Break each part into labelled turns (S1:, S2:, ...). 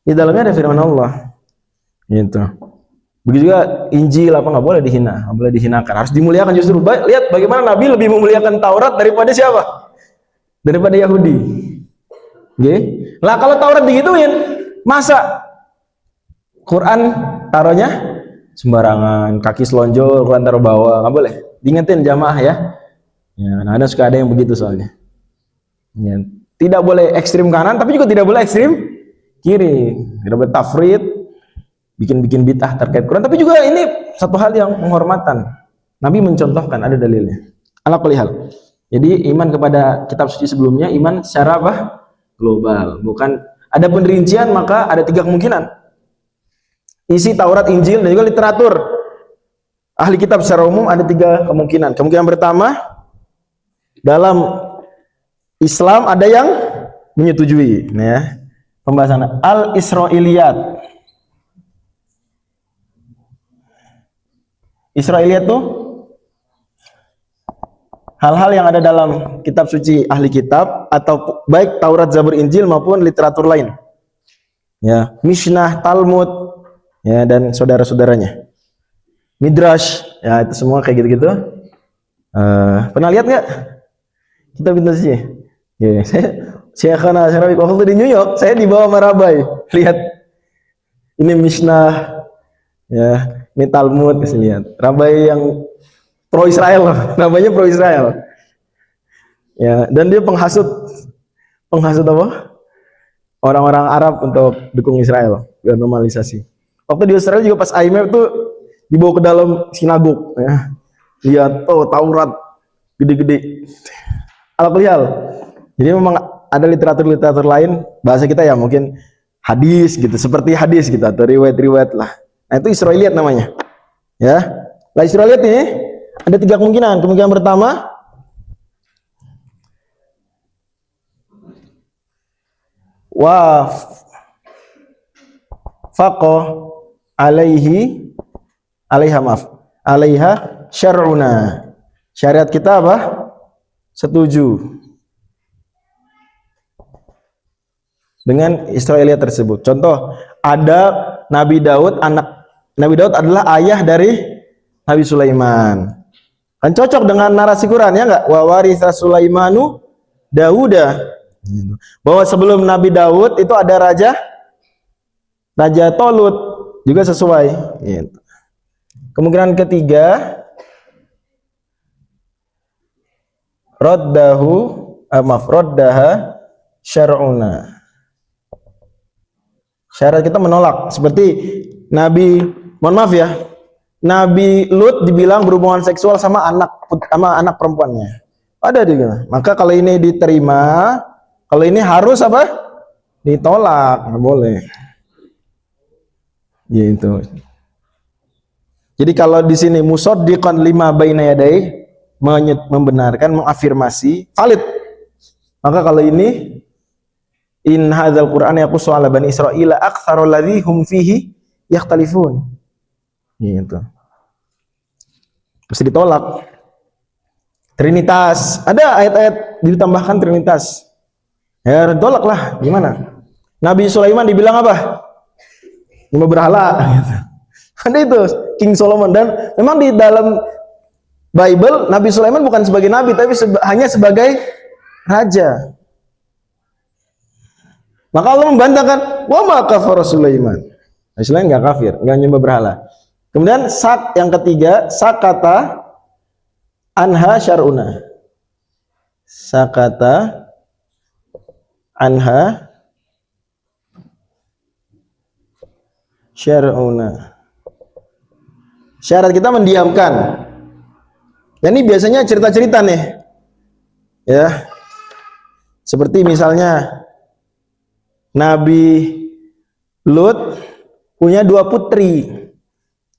S1: Di dalamnya ada firman Allah. Gitu. Begitu juga Injil apa nggak boleh dihina, nggak boleh dihinakan, harus dimuliakan justru. Lihat bagaimana Nabi lebih memuliakan Taurat daripada siapa? Daripada Yahudi. Oke. Lah kalau Taurat digituin, masa Quran taruhnya sembarangan, kaki selonjor, Quran taruh bawah, nggak boleh. Diingetin jamaah ya. Ya, nah, suka ada yang begitu soalnya. Ya, tidak boleh ekstrim kanan, tapi juga tidak boleh ekstrim kiri. Tidak boleh tafrid, bikin-bikin bid'ah terkait Quran, tapi juga ini satu hal yang penghormatan. Nabi mencontohkan, ada dalilnya. Ala kulli hal. Jadi iman kepada kitab suci sebelumnya, iman secara apa? Global. Bukan ada penrincian, maka ada 3 kemungkinan. Isi Taurat, Injil, dan juga literatur ahli kitab secara umum ada 3 kemungkinan. Kemungkinan pertama, dalam Islam ada yang menyetujui, ya. Pembahasan al-Israiliyat. Israiliyat tuh hal-hal yang ada dalam kitab suci ahli kitab, atau baik Taurat, Zabur, Injil maupun literatur lain. Ya, Mishnah, Talmud, ya, dan saudara-saudaranya. Midrash, ya itu semua kayak gitu-gitu. Pernah lihat nggak kitab itu sih? Ya, Syekhana Syarawi waktu di New York, saya dibawa Marabai. Lihat, ini Mishnah, ya, ini Talmud, kasih lihat. Rabai yang pro Israel, namanya pro Israel. Ya, dan dia penghasut apa? Orang-orang Arab untuk dukung Israel, biar normalisasi. Waktu di Israel juga pas IMF tuh dibawa ke dalam sinagog, ya. Lihat, Taurat gede-gede. Al-Qiyal. Jadi memang ada literatur-literatur lain, bahasa kita ya mungkin hadis gitu, seperti hadis gitu, atau riwayat-riwayat lah. Nah itu Israiliyat namanya. Ya. Lah Israiliyat ini ada 3 kemungkinan. Kemungkinan pertama, faqo alaiha syar'una. Syariat kita apa? Setuju dengan Israiliyat tersebut. Contoh, ada Nabi Daud adalah ayah dari Nabi Sulaiman. Kan cocok dengan narasi Quran, ya enggak? Wa waritha Sulaimanu Dauda. Bahwa sebelum Nabi Daud itu ada Raja Tolut, juga sesuai. Gitu. Kemungkinan ketiga, raddaha syar'una. Syarat kita menolak, seperti mohon maaf ya, Nabi Lut dibilang berhubungan seksual sama anak perempuannya. Ada juga. Maka kalau ini diterima, kalau ini harus apa? Ditolak, nggak boleh. Gitu. Jadi kalau di sini musaddiqan lima baina yadai, membenarkan, mengafirmasi, valid. Maka kalau ini in hadzal Qur'an yaqussu 'ala bani Israila aktsarul ladzi hum fihi yakhtalifun. Gitu. Mesti ditolak. Trinitas, ada ayat-ayat ditambahkan Trinitas. Ya, ditolak lah. Gimana? Nabi Sulaiman dibilang apa? Nyembah berhala. Gitu. Ada itu King Solomon, dan memang di dalam Bible Nabi Sulaiman bukan sebagai nabi, tapi hanya sebagai raja. Maka Allah membantahkan, wa ma kafara Sulaiman. Sulaiman enggak kafir, enggak nyembah berhala. Kemudian yang ketiga, sakata anha syar'una. Sakata anha syar'una. Syarat kita mendiamkan. Dan ini biasanya cerita-cerita nih. Ya. Seperti misalnya Nabi Lut punya 2 putri.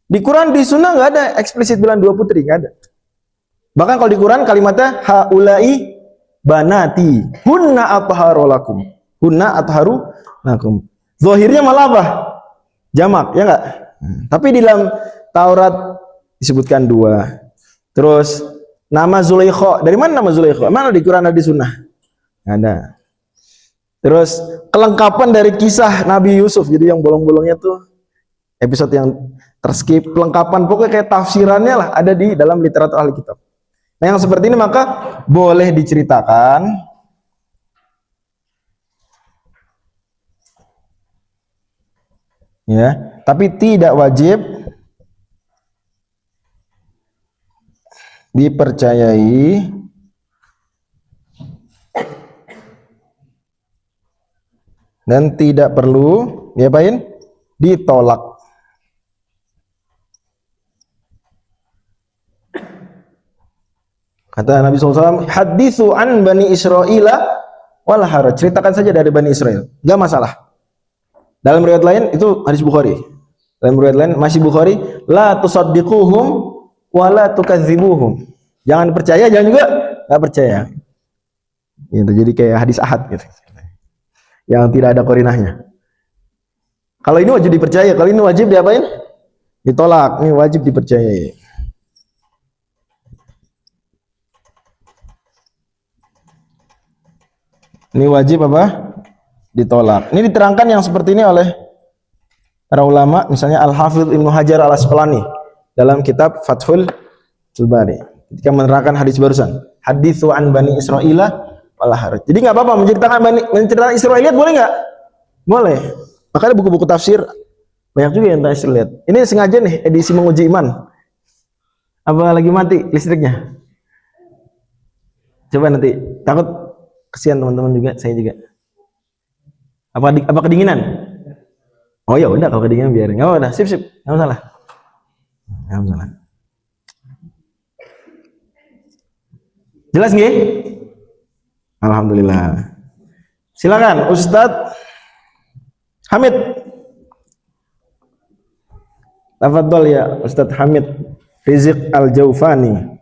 S1: Di Quran, di Sunnah nggak ada eksplisit bilang 2 putri, nggak ada. Bahkan kalau di Quran kalimatnya haulai banati, hunna atharu lakum. Hunna atharu lakum. Zahirnya malah apa? Jamak, ya nggak? Tapi di dalam Taurat disebutkan 2. Terus nama Zulaikha, dari mana nama Zulaikha? Mana di Quran, ada di Sunnah? Nggak ada. Terus kelengkapan dari kisah Nabi Yusuf, jadi yang bolong-bolongnya tuh episode yang terskip, kelengkapan pokoknya kayak tafsirannya lah ada di dalam literatur ahli kitab. Nah yang seperti ini maka boleh diceritakan, ya, tapi tidak wajib dipercayai dan tidak perlu diapain? Ditolak. Kata Nabi SAW, hadithu an Bani Israila wala haraj. Ceritakan saja dari Bani Israel, gak masalah. Dalam riwayat lain itu hadis Bukhari. Dalam riwayat lain masih Bukhari, la tusaddiquhum wala tukadzibuhum. Jangan percaya, jangan juga gak percaya. Gitu, jadi kayak hadis ahad gitu. Yang tidak ada korinahnya. Kalau ini wajib dipercaya, kalau ini wajib diapain? Ditolak. Ini wajib dipercayai. Ini wajib apa? Ditolak. Ini diterangkan yang seperti ini oleh para ulama, misalnya Al-Hafidz Ibnu Hajar Al-Asqalani dalam kitab Fathul Bari. Ketika menerangkan hadis barusan, haditsu an Bani Israila wala haraj. Jadi nggak apa-apa menceritakan Israiliyat, boleh nggak? Boleh. Makanya buku-buku tafsir banyak juga yang tafsir lihat. Ini sengaja nih edisi menguji iman. Apa lagi mati listriknya? Coba nanti, takut kesian teman-teman juga, saya juga. Apa kedinginan? Oh ya udah, kalau kedinginan biarin. Enggak apa-apa, sip, enggak masalah. Enggak masalah. Jelas nggih? Alhamdulillah. Silakan Ustadz Hamid. Tafadhol ya Ustadz Hamid Rizq Al-Jaufani.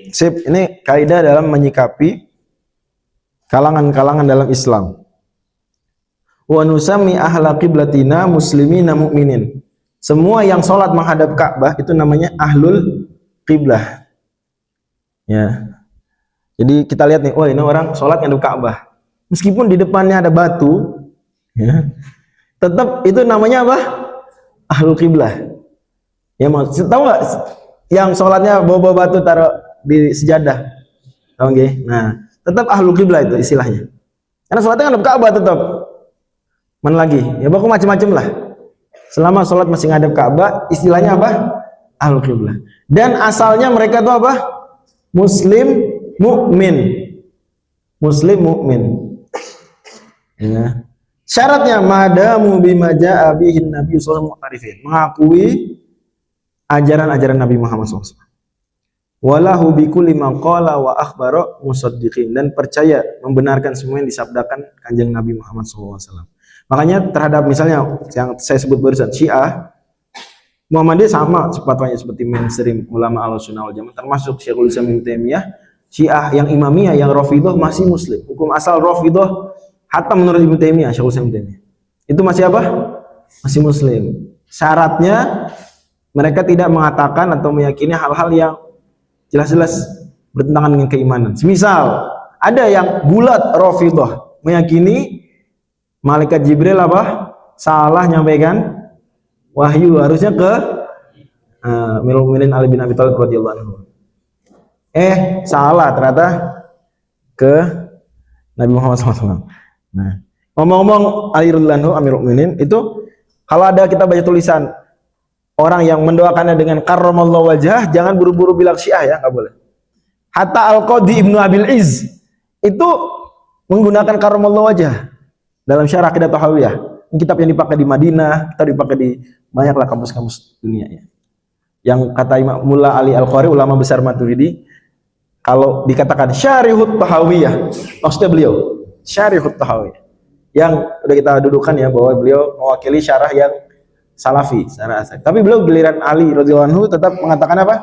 S1: Sip, ini kaidah dalam menyikapi kalangan-kalangan dalam Islam. Wa nusami ahla qiblatina muslimina mu'minin. Semua yang sholat menghadap Ka'bah itu namanya ahlul qiblah. Ya. Jadi kita lihat nih, wah ini orang sholat menghadap Ka'bah. Meskipun di depannya ada batu, ya, tetap itu namanya apa? Ahlul qiblah. Ya, mau tahu nggak yang sholatnya bawa batu taruh di sejadah? Tahu nggih? Nah, tetap ahlul qiblah itu istilahnya. Karena sholatnya ngadep Ka'bah tetap. Mana lagi? Ya pokoknya macam-macam lah. Selama sholat masih ngadep Ka'bah, istilahnya apa? Ahlul qiblah. Dan asalnya mereka itu apa? Muslim mukmin. Muslim mukmin. Ya. Syaratnya madamu bima jaa bihi Nabi sallallahu alaihi wasallam, mengakui ajaran-ajaran Nabi Muhammad SAW. Walahu bikulli ma qala wa akhbara musaddiqin, dan percaya membenarkan semua yang disabdakan Kanjeng Nabi Muhammad SAW. Makanya terhadap misalnya yang saya sebut barusan Syiah, Muhammadiyah sama sepatutnya seperti mainstream ulama Ahlussunnah wal Jamaah, termasuk Syekhul Islam Ibnu Taimiyah. Syiah yang Imamiyah, yang Rafidhah masih muslim. Hukum asal Rafidhah hatta menurut Ibnu Taimiyah, Syekhul Islam Ibnu Taimiyah, itu masih apa? Masih muslim. Syaratnya mereka tidak mengatakan atau meyakini hal-hal yang jelas-jelas bertentangan dengan keimanan. Semisal ada yang bulat Rafidhah meyakini malaikat Jibril apa? Salah nyampaikan wahyu, harusnya ke Amirul Mukminin Ali bin Abi Thalib radhiyallahu anhu. Salah ternyata ke Nabi Muhammad SAW. Nah, ngomong-ngomong Ali radhiyallahu anhu Amirul Mukminin itu, kalau ada kita baca tulisan orang yang mendoakannya dengan karramallahu wajhah, jangan buru-buru bilang Syiah ya, nggak boleh. Hatta Al-Qadhi Ibnu Abil Izz itu menggunakan karramallahu wajhah dalam Syarah Aqidah Tahawiyah. Ini kitab yang dipakai di Madinah, kita dipakai di banyaklah kampus-kampus dunia ya. Yang kata Imam Mullah Ali Al-Qari, ulama besar Maturidi, kalau dikatakan Syarihut Tahawiyah, maksudnya beliau Syarihut Tahawi. Yang udah kita dudukan ya bahwa beliau mewakili syarah yang salafi, syarah asal. Tapi beliau giliran Ali radhiyallahu anhu tetap mengatakan apa?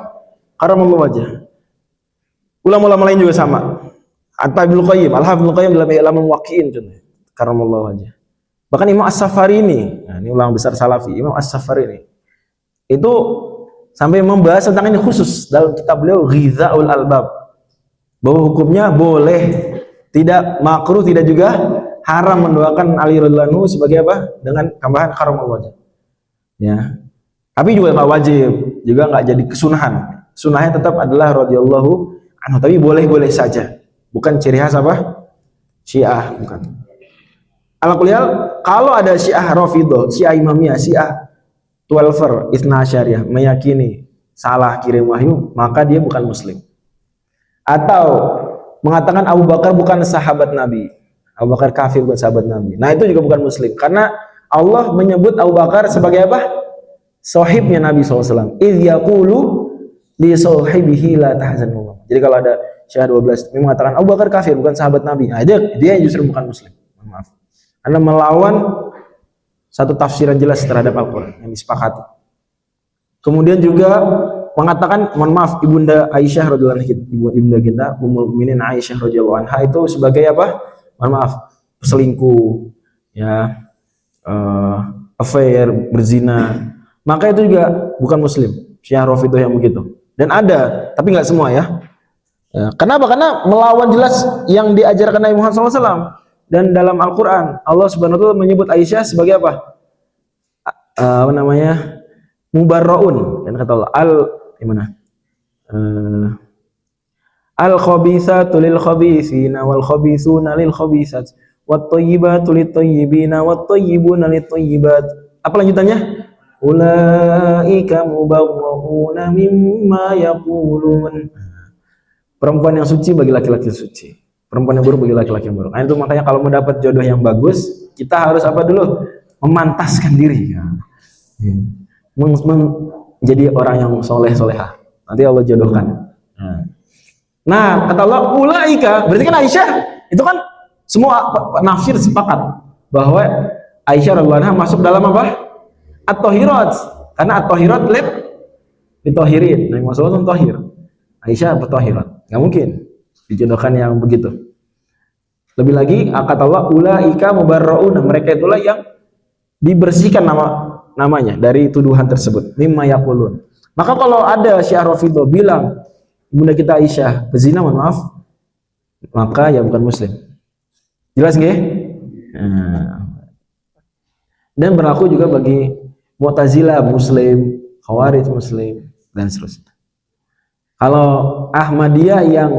S1: Karamallahu wajah. Ulama-ulama lain juga sama. Ibnu Qayyim, Al-Hafidz Ibnu Qayyim dalam I'lamul Muwaqqi'in contohnya. Karamallahu wajah. Bahkan Imam As-Safari ini ulama besar salafi, Imam As-Safari ini itu sampai membahas tentang ini khusus dalam kitab beliau Ghizaul Albab, bahwa hukumnya boleh, tidak makruh, tidak juga haram mendoakan Ali radhiyallahu anhu sebagai apa? Dengan tambahan karamallahu wajah. Ya. Tapi juga nggak wajib, juga nggak jadi kesunahan. Sunahnya tetap adalah radhiyallahu anhu, tapi boleh-boleh saja. Bukan ciri khas apa? Syiah, bukan. Al-Quliyal, kalau ada Syiah Rafidhah, Syiah Imamiyah, Syiah 12er, Itsna Asyariyah meyakini salah kirim wahyu, maka dia bukan muslim. Atau mengatakan Abu Bakar bukan sahabat Nabi, Abu Bakar kafir bukan sahabat Nabi. Nah, itu juga bukan muslim, karena Allah menyebut Abu Bakar sebagai apa? Sahibnya Nabi SAW. Idh yaqulu li sahibihi la tahzanullah. Jadi kalau ada Syiah 12 ini mengatakan Abu Bakar kafir bukan sahabat Nabi, nah, dia justru bukan muslim. Maaf. Anda melawan satu tafsiran jelas terhadap Al-Quran yang disepakati. Kemudian juga mengatakan, mohon maaf, Ibunda Aisyah radhiyallahu anha, Ibunda kita Ummul Mukminin Aisyah radhiyallahu anha itu sebagai apa? Mohon maaf, selingkuh, ya, affair, berzina. Maka itu juga bukan muslim. Syiah Rafidhah yang begitu. Dan ada, tapi nggak semua ya. Kenapa? Karena melawan jelas yang diajarkan Nabi Muhammad SAW. Dan dalam Al-Quran Allah Subhanahu wa Ta'ala menyebut Aisyah sebagai apa? Apa namanya? Mubarraun. Dan kata Allah gimana? Al-khabithatu lil khabithina wal khabithuna lil khabithat wat thayyibatu lit thayyibina wat thayyibuna lit thayyibat. Apa lanjutannya? Ulaika mubarrauna mimma yaqulun. Perempuan yang suci bagi laki-laki suci, perempuan yang buruk bagi laki-laki yang buruk. Nah, itu makanya kalau mau dapat jodoh yang bagus, kita harus apa dulu? Memantaskan diri. Menjadi orang yang soleh-solehah. Nanti Allah jodohkan. Nah, kata Allah, ulaika, berarti kan Aisyah, itu kan semua nafsir sepakat bahwa Aisyah radhiyallahu anha masuk dalam apa? At-Tahirat. Karena At-Tahirat litohirin. Nabi Muhammad SAW tahir. Aisyah bertahirat. Nggak mungkin dijodohkan yang begitu. Lebih lagi, kata Allah, ulaika mubarrauna, mereka itulah yang dibersihkan namanya dari tuduhan tersebut. Mimma yaqulun. Maka kalau ada Syiah Rafidhah bilang Bunda kita Aisyah berzina, mohon maaf, maka ya bukan muslim. Jelas nggih? Dan berlaku juga bagi Mu'tazilah muslim, Khawarij muslim, dan seterusnya. Kalau Ahmadiyah yang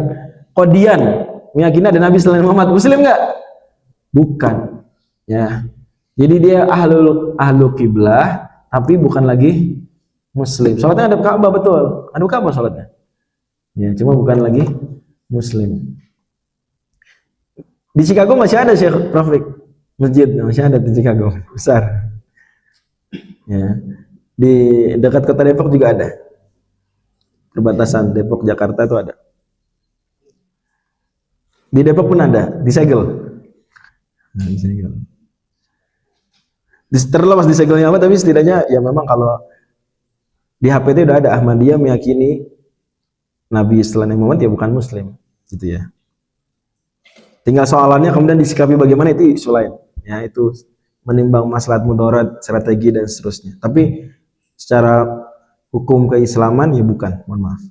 S1: Qadian meyakini ada Nabi selain Muhammad, muslim nggak? Bukan. Ya. Jadi dia ahlu kiblah, tapi bukan lagi muslim. Salatnya ada Ka'bah, betul. Ada Ka'bah salatnya. Ya, cuma bukan lagi muslim. Di Chicago masih ada Syekh Rafiq masjid, masih ada di Chicago, besar. Ya. Di dekat kota Depok juga ada. Perbatasan Depok Jakarta itu ada. Di Depok pun ada, disegel. Nah, disegel. Terlepas disegelnya apa, tapi setidaknya ya memang kalau di HPT udah ada Ahmadiyah meyakini Nabi selain Muhammad ya bukan muslim, gitu ya. Tinggal soalannya kemudian disikapi bagaimana, itu isu lain. Ya, itu menimbang maslahat mudarat, strategi dan seterusnya. Tapi secara hukum keislaman ya bukan, mohon maaf.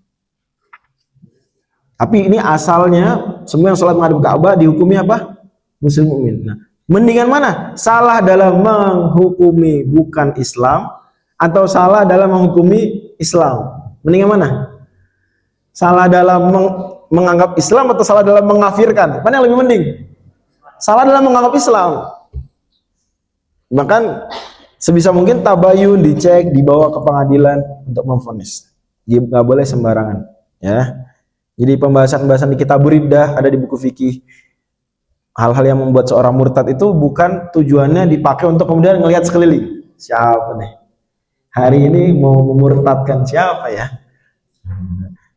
S1: Tapi ini asalnya semua yang sholat menghadap Ka'bah dihukumi apa? Muslim mukmin. Nah, mendingan mana? Salah dalam menghukumi bukan Islam atau salah dalam menghukumi Islam? Mendingan mana? Salah dalam menganggap Islam atau salah dalam mengkafirkan? Mana yang lebih mending? Salah dalam menganggap Islam. Bahkan sebisa mungkin tabayun, dicek, dibawa ke pengadilan untuk memvonis. Nggak boleh sembarangan, ya. Jadi pembahasan-pembahasan di kitab Riddah ada di buku fikih. Hal-hal yang membuat seorang murtad itu bukan tujuannya dipakai untuk kemudian ngelihat sekeliling. Siapa nih? Hari ini mau memurtadkan siapa ya?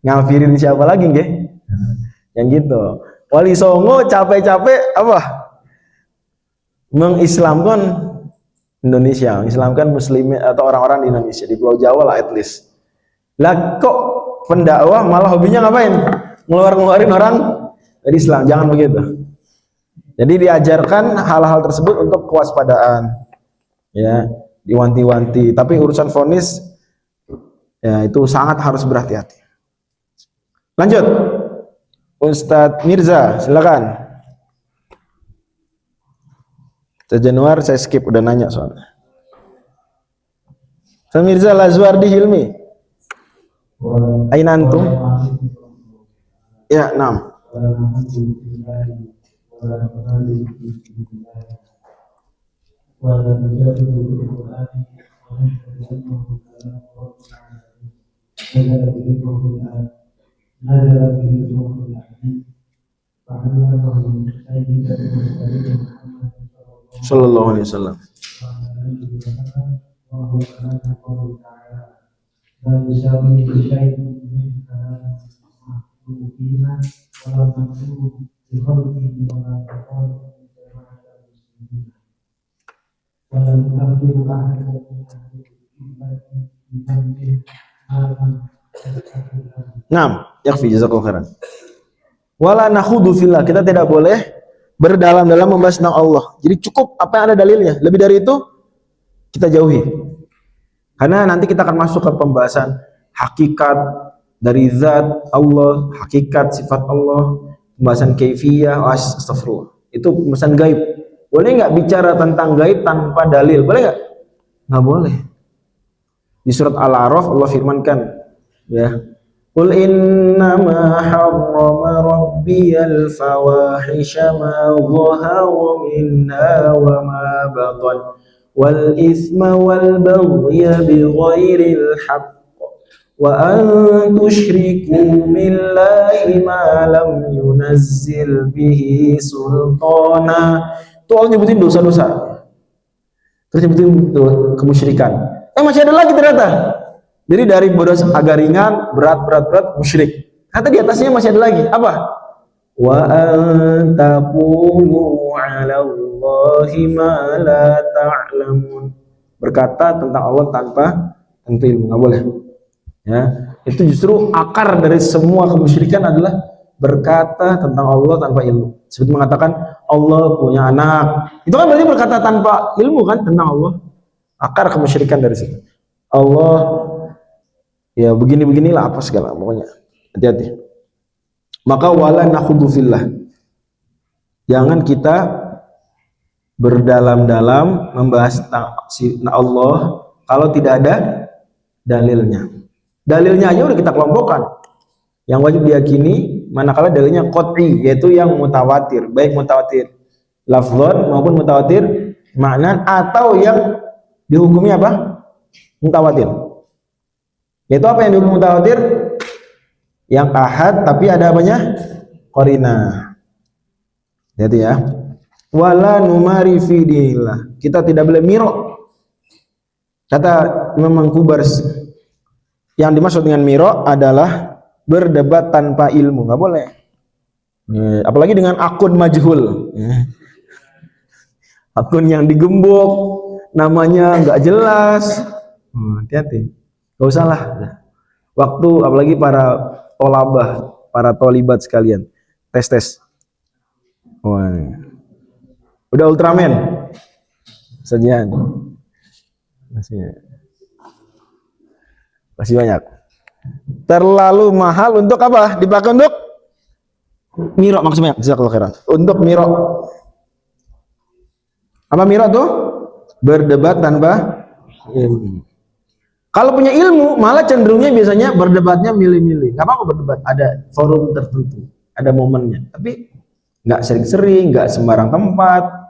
S1: Ngafirin siapa lagi nggih? Yang gitu. Wali Songo capek-capek apa? mengislamkan Indonesia, mengislamkan muslim atau orang-orang di Indonesia, di Pulau Jawa lah at least. Lah kok pendakwah malah hobinya ngapain? Ngeluarin orang dari Islam. Jangan begitu. Jadi diajarkan hal-hal tersebut untuk kewaspadaan, ya, diwanti-wanti. Tapi urusan vonis, ya itu sangat harus berhati-hati. Lanjut, Ustadz Mirza, silakan. Januar saya skip, udah nanya soalnya. Ustadz Mirza Lazwardi Hilmi. Aina antum? Ya, 6. Sallallahu alaihi wasallam. Naam, yakfi jazakallahu khairan. Wala nakhudu fillah, kita tidak boleh berdalam-dalam membahas tentang Allah. Jadi cukup apa yang ada dalilnya. Lebih dari itu kita jauhi. Karena nanti kita akan masuk ke pembahasan hakikat dari zat Allah, hakikat sifat Allah, pembahasan kaifiyah, astagfirullah. Itu pembahasan gaib. Boleh nggak bicara tentang gaib tanpa dalil? Boleh nggak? Nggak boleh. Di surat Al-A'raf Allah firmankan, ya, Qul innama harrama rabbiyal fawahisha ma dhahara minha wa ma batan wal isma wal baghya bighairil haqq wa an tusyriku billahi ma lam yunazzil bihi sultana. Itu Allah nyebutin dosa-dosa. Terus nyebutin kemusyrikan. Masih ada lagi ternyata. Jadi dari dosa agak ringan, berat, musyrik. Kata di atasnya masih ada lagi. Apa? Wa antaqulu 'ala Allahi ma la ta'lamun. Berkata tentang Allah tanpa ilmu, enggak boleh. Ya, itu justru akar dari semua kemusyrikan adalah berkata tentang Allah tanpa ilmu. Seperti mengatakan Allah punya anak. Itu kan berarti berkata tanpa ilmu kan tentang Allah. Akar kemusyrikan dari situ. Allah ya begini-beginilah apa segala pokoknya. Hati-hati. Maka wala nakhudu fillah. Jangan kita berdalam-dalam membahas tentang Allah kalau tidak ada dalilnya. Dalilnya aja udah kita kelompokkan. Yang wajib diyakini manakala dalilnya qat'i, yaitu yang mutawatir, baik mutawatir lafzan maupun mutawatir makna, atau yang dihukumi apa? Mutawatir. Yaitu apa yang dihukumi mutawatir? Yang ahad tapi ada apanya? Qarinah. Jadi ya. Wala numari fi dinillah. Kita tidak boleh miro. Kata Imam Mangkubars, yang dimaksud dengan miro adalah berdebat tanpa ilmu, nggak boleh. Apalagi dengan akun majhul. Akun yang digembok, namanya nggak jelas. Hati-hati. Gak usah lah. Waktu apalagi para tolabah, para tolibat sekalian, tes. Wah. Udah Ultraman. Sajian. Masih banyak. Terlalu mahal untuk apa? Dipakai untuk miro maksudnya. Jazakallahu khairan. Untuk miro. Apa miro tuh? Berdebat tanpa ilmu. Kalau punya ilmu, malah cenderungnya biasanya berdebatnya milih-milih. Gak apa-apa berdebat, ada forum tertentu, ada momennya. Tapi nggak sering-sering, nggak sembarang tempat,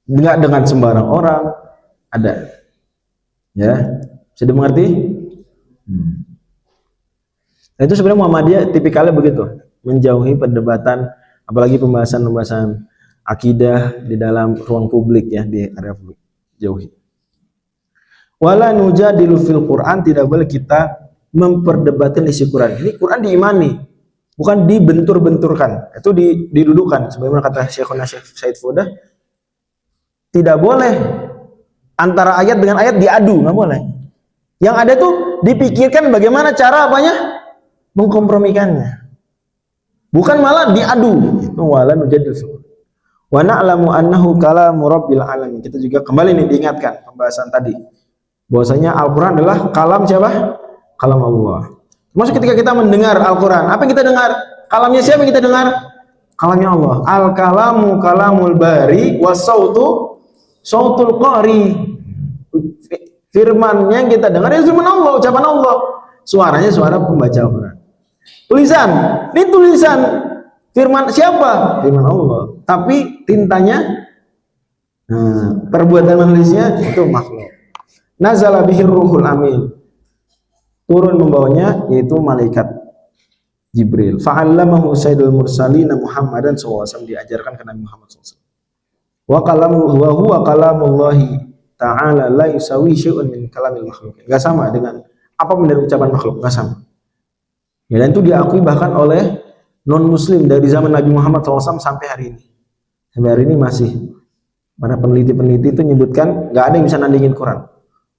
S1: nggak dengan sembarang orang. Ada. Ya, sudah mengerti? Nah, itu sebenarnya Muhammadiyah tipikalnya begitu, menjauhi perdebatan, apalagi pembahasan akidah di dalam ruang publik ya, di area publik. Jauhi. Wala nujadilu fil Quran, tidak boleh kita memperdebatkan isi Quran. Ini Quran diimani, bukan dibentur-benturkan. Itu didudukan. Sebagaimana kata Syekhuna Syekh Said Fodah, tidak boleh antara ayat dengan ayat diadu, nggak boleh. Yang ada tuh dipikirkan bagaimana cara apanya mengkompromikannya, bukan malah diadu. Itu wala nujadil fil. Wa na'lamu annahu kalamu rabbil alamin. Kita juga kembali nih diingatkan pembahasan tadi bahwasanya Al-Qur'an adalah kalam siapa? Kalam Allah. Maksud ketika kita mendengar Al-Qur'an, apa yang kita dengar? Kalamnya siapa yang kita dengar? Kalamnya Allah. Al-kalamu kalamul bari was-sautu sautul qari. Firman yang kita dengar ya firman Allah, ucapan Allah. Suaranya suara pembaca Al-Qur'an. Tulisan, ini tulisan firman siapa? Firman Allah. Tapi tintanya, perbuatan manusia itu makhluk. Nazala bihir ruhul amin. Turun membawanya yaitu malaikat Jibril. Fa'allamahu sayyidul mursalin Muhammadan SAW, diajarkan ke Nabi Muhammad SAW. Wa huwa kalamullahi ta'ala la yusawi syai'un min kalamil makhluk. Enggak sama dengan apapun dari ucapan makhluk, enggak sama. Ya, dan itu diakui bahkan oleh non muslim dari zaman Nabi Muhammad SAW sampai hari ini. Sampai hari ini masih para peneliti-peneliti itu menyebutkan nggak ada yang bisa nandingin Quran.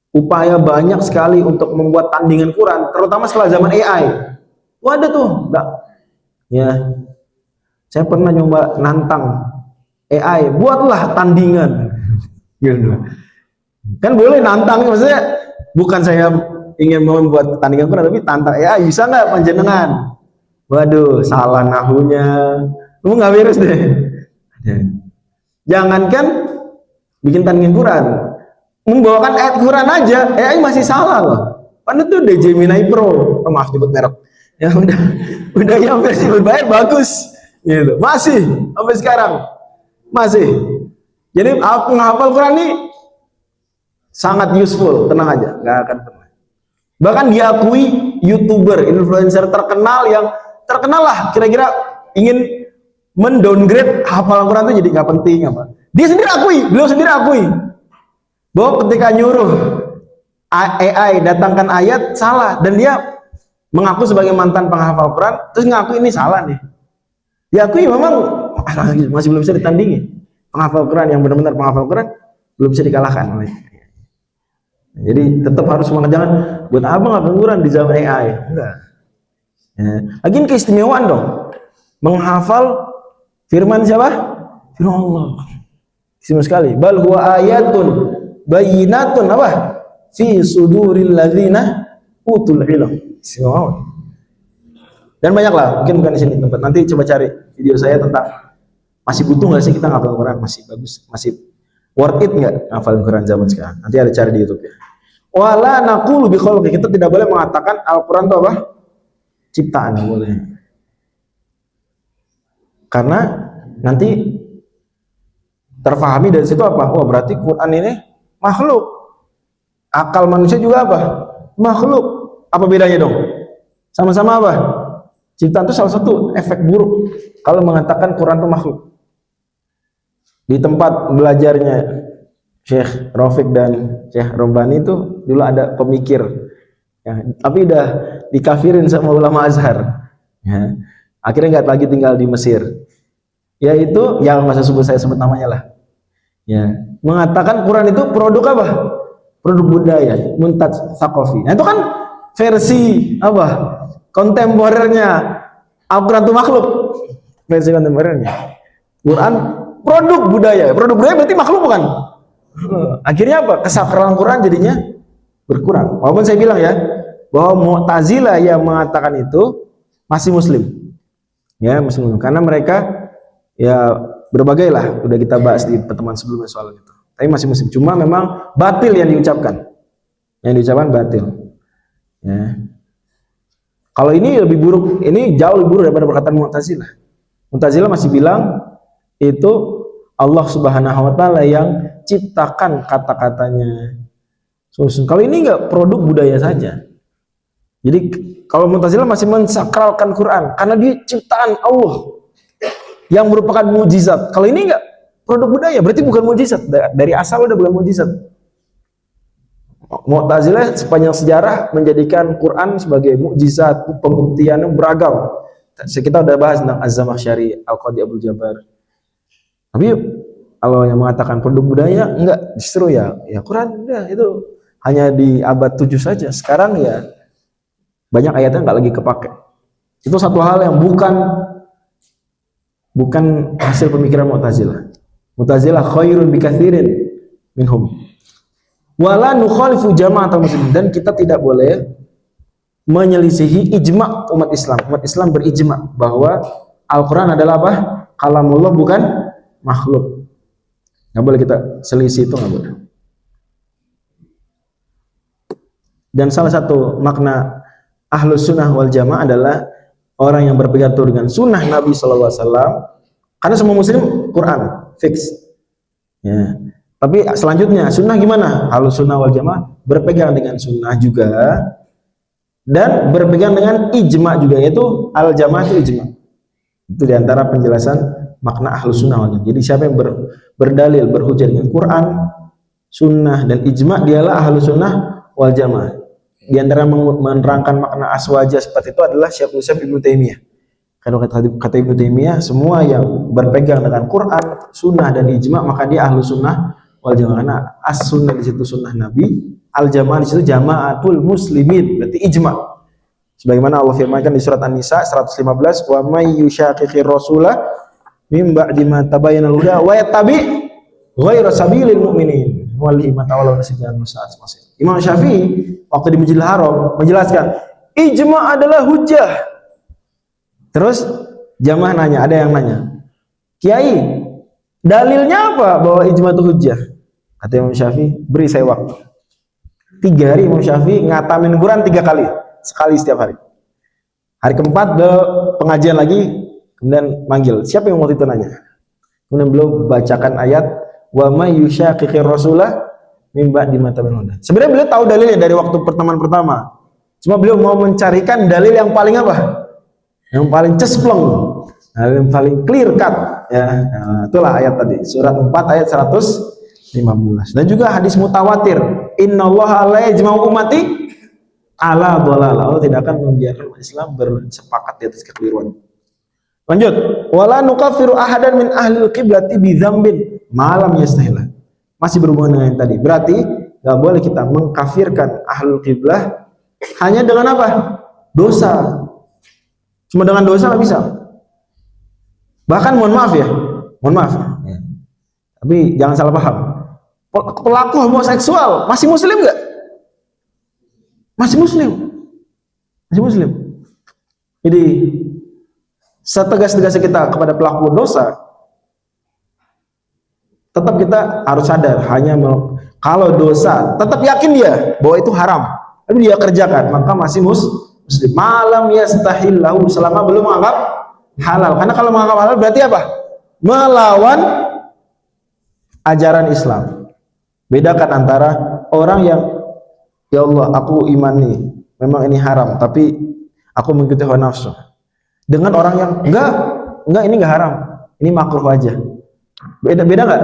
S1: Upaya banyak sekali untuk membuat tandingan Quran, terutama setelah zaman AI. Wah, ada tuh, enggak. Ya, saya pernah nyoba nantang AI, buatlah tandingan. Gitu. Kan boleh nantang, maksudnya bukan saya ingin membuat tandingan Quran, tapi tantang AI, bisa nggak panjenengan? Waduh, salah nahunya, lu nggak beres deh. Jangankan bikin tandingan Quran, membawakan ayat Quran aja, AI masih salah loh. Padahal tuh udah Gemini Pro, maaf nyebut merek, ya udah yang versi berbayar bagus, gitu. Masih sampai sekarang masih. Jadi menghafal Quran ini sangat useful, tenang aja, nggak akan pernah. Bahkan diakui YouTuber, influencer terkenal yang terkenal lah, kira-kira ingin mendowngrade hafalan Quran itu jadi nggak penting apa. Dia sendiri akui, beliau sendiri akui bahwa ketika nyuruh AI datangkan ayat salah, dan dia mengaku sebagai mantan penghafal Quran, terus ngaku ini salah nih. Diakui memang masih belum bisa ditandingi. Penghafal Quran yang benar-benar penghafal Quran belum bisa dikalahkan. Jadi tetap harus mengajarkan, buat apa ngapal Quran di zaman AI? Enggak. Ya. Lagi keistimewaan dong. Menghafal firman siapa? Firman Allah. Istimewa sekali. Bal huwa ayatun bayyinatun apa? Fi suduril ladzina utul ilm. Istimewa. Dan banyak lah, mungkin bukan di sini tempat. Nanti coba cari video saya tentang masih butuh nggak sih kita ngapal Quran? Masih bagus, masih worth it nggak ngapalin Quran zaman sekarang? Nanti ada cari di YouTube ya. Wala naqulu bi khalqi, kita tidak boleh mengatakan Al-Quran itu apa? Ciptaan, boleh. Karena nanti terfahami dari situ apa? Oh, berarti Quran ini makhluk. Akal manusia juga apa? Makhluk. Apa bedanya dong? Sama-sama apa? Ciptaan itu salah satu efek buruk kalau mengatakan Quran itu makhluk. Di tempat belajarnya Syekh Rafiq dan Syekh Rombani itu dulu ada pemikir, ya, tapi udah dikafirin sama ulama Azhar. Ya. Akhirnya nggak lagi tinggal di Mesir. Yaitu yang masa sebut saya sebut namanya lah. Ya, mengatakan Quran itu produk apa? Produk budaya, muntaj tsaqafi. Nah, itu kan versi apa? Kontemporernya. Al-Quran itu makhluk. Versi kontemporernya. Quran produk budaya. Produk budaya berarti makhluk bukan? Akhirnya apa? Kesakralan Quran jadinya berkurang. Walaupun saya bilang ya, bahwa Mu'tazilah yang mengatakan itu masih muslim. Ya, muslim. Karena mereka ya berbagai lah, udah kita bahas di pertemuan sebelumnya soal itu. Tapi masih muslim. Cuma memang batil yang diucapkan. Yang diucapkan batil. Ya. Kalau ini lebih buruk, ini jauh lebih buruk daripada perkataan Mu'tazilah. Mu'tazilah masih bilang itu Allah Subhanahu wa taala yang ciptakan kata-katanya. Kalau ini enggak, produk budaya saja. Jadi kalau Mu'tazilah masih mensakralkan Quran karena dia ciptaan Allah yang merupakan mukjizat. Kalau ini enggak, produk budaya, berarti bukan mukjizat. Dari asal udah bukan mukjizat. Mu'tazilah sepanjang sejarah menjadikan Quran sebagai mukjizat, pembuktiannya beragam. Kita udah bahas tentang Az-Zamakhsyari, Al-Qadhi Abdul Jabbar. Tapi Kalau yang mengatakan produk budaya, enggak, justru ya Quran itu hanya di abad 7 saja. Sekarang ya banyak ayatnya enggak lagi kepake. Itu satu hal yang bukan hasil pemikiran Mu'tazilah. Mu'tazilah khairun bikatsirin minhum. Wala nukhalifu jama'atul muslimin, dan kita tidak boleh menyelisihi ijma' umat Islam. Umat Islam berijma' bahwa Al-Qur'an adalah apa? Kalamullah, bukan makhluk. Nggak boleh kita selisih, itu nggak boleh. Dan salah satu makna Ahlus Sunnah wal Jamaah adalah orang yang berpegang teguh dengan sunnah Nabi SAW, karena semua muslim Quran fix ya. Tapi selanjutnya sunnah gimana? Ahlus Sunnah wal Jamaah berpegang dengan sunnah juga, dan berpegang dengan ijma juga, yaitu al jamaah itu ijma. Itu diantara penjelasan makna Ahlus Sunnah wal Jamaah. Jadi siapa yang berdalil, berhujjah dengan Quran, sunnah, dan ijma, dialah Ahlus Sunnah wal Jamaah. Di antara menerangkan makna aswaja seperti itu adalah Syekhul Islam Ibnu Taimiyah. Kalau kata Ibnu Taimiyah, semua yang berpegang dengan Quran, sunnah, dan ijma, maka dia Ahlus Sunnah wal Jamaah. Karena as-sunnah di situ sunnah Nabi, al-jamaah di situ jamaatul muslimin, berarti ijma. Sebagaimana Allah firmankan di surat An-Nisa 115, wa may yushaqiqir rasulah mim ba'di ma tabayyana al-huda wa yattabi ghayra sabilil mu'minin nuwallihi ma tawalla wa nuslihi jahannam sa'at masir. Imam Syafi'i waktu di Masjidil Haram menjelaskan ijma adalah hujjah. Terus jamaah nanya, ada yang nanya, Kiai, dalilnya apa bahwa ijma itu hujjah? Kata Imam Syafi'i, beri saya waktu 3 hari. Imam Syafi'i ngatamin Quran 3 kali, sekali setiap hari. Hari keempat beliau pengajian lagi, kemudian manggil, siapa yang waktu itu nanya? Kemudian beliau bacakan ayat wa may yushaqiqir rasulah mim ba'di ma tabayyana al-huda. Sebenarnya beliau tahu dalilnya dari waktu pertemuan pertama, cuma beliau mau mencarikan dalil yang paling apa? Yang paling cesplong, yang paling clear cut ya. Nah, itulah ayat tadi, surat 4 ayat 115. Dan juga hadis mutawatir, innallaha la yajma'u ummati ala dhalal. Allah tidak akan membiarkan umat Islam bersepakat di atas kekeliruan. Lanjut, wala nukaffiru ahadan min ahlil qiblati bi dzambin ma lam yastahilah. Masih berhubungan dengan yang tadi. Berarti enggak boleh kita mengkafirkan ahlul qiblah hanya dengan apa? Dosa. Cuma dengan dosa nggak bisa. Bahkan mohon maaf ya, mohon maaf. Tapi jangan salah paham. Pelaku homoseksual masih muslim nggak? Masih muslim. Masih muslim. Jadi setegas-tegasnya kita kepada pelaku dosa, tetap kita harus sadar, kalau dosa tetap yakin dia bahwa itu haram, tapi dia kerjakan, maka masih muslim. Malam yastahillahu, selama belum menganggap halal. Karena kalau menganggap halal berarti apa? Melawan ajaran Islam. Bedakan antara orang yang ya Allah, aku iman nih, memang ini haram, tapi aku mengikuti hawa nafsu, dengan orang yang enggak ini enggak haram, ini makruh aja. Beda enggak?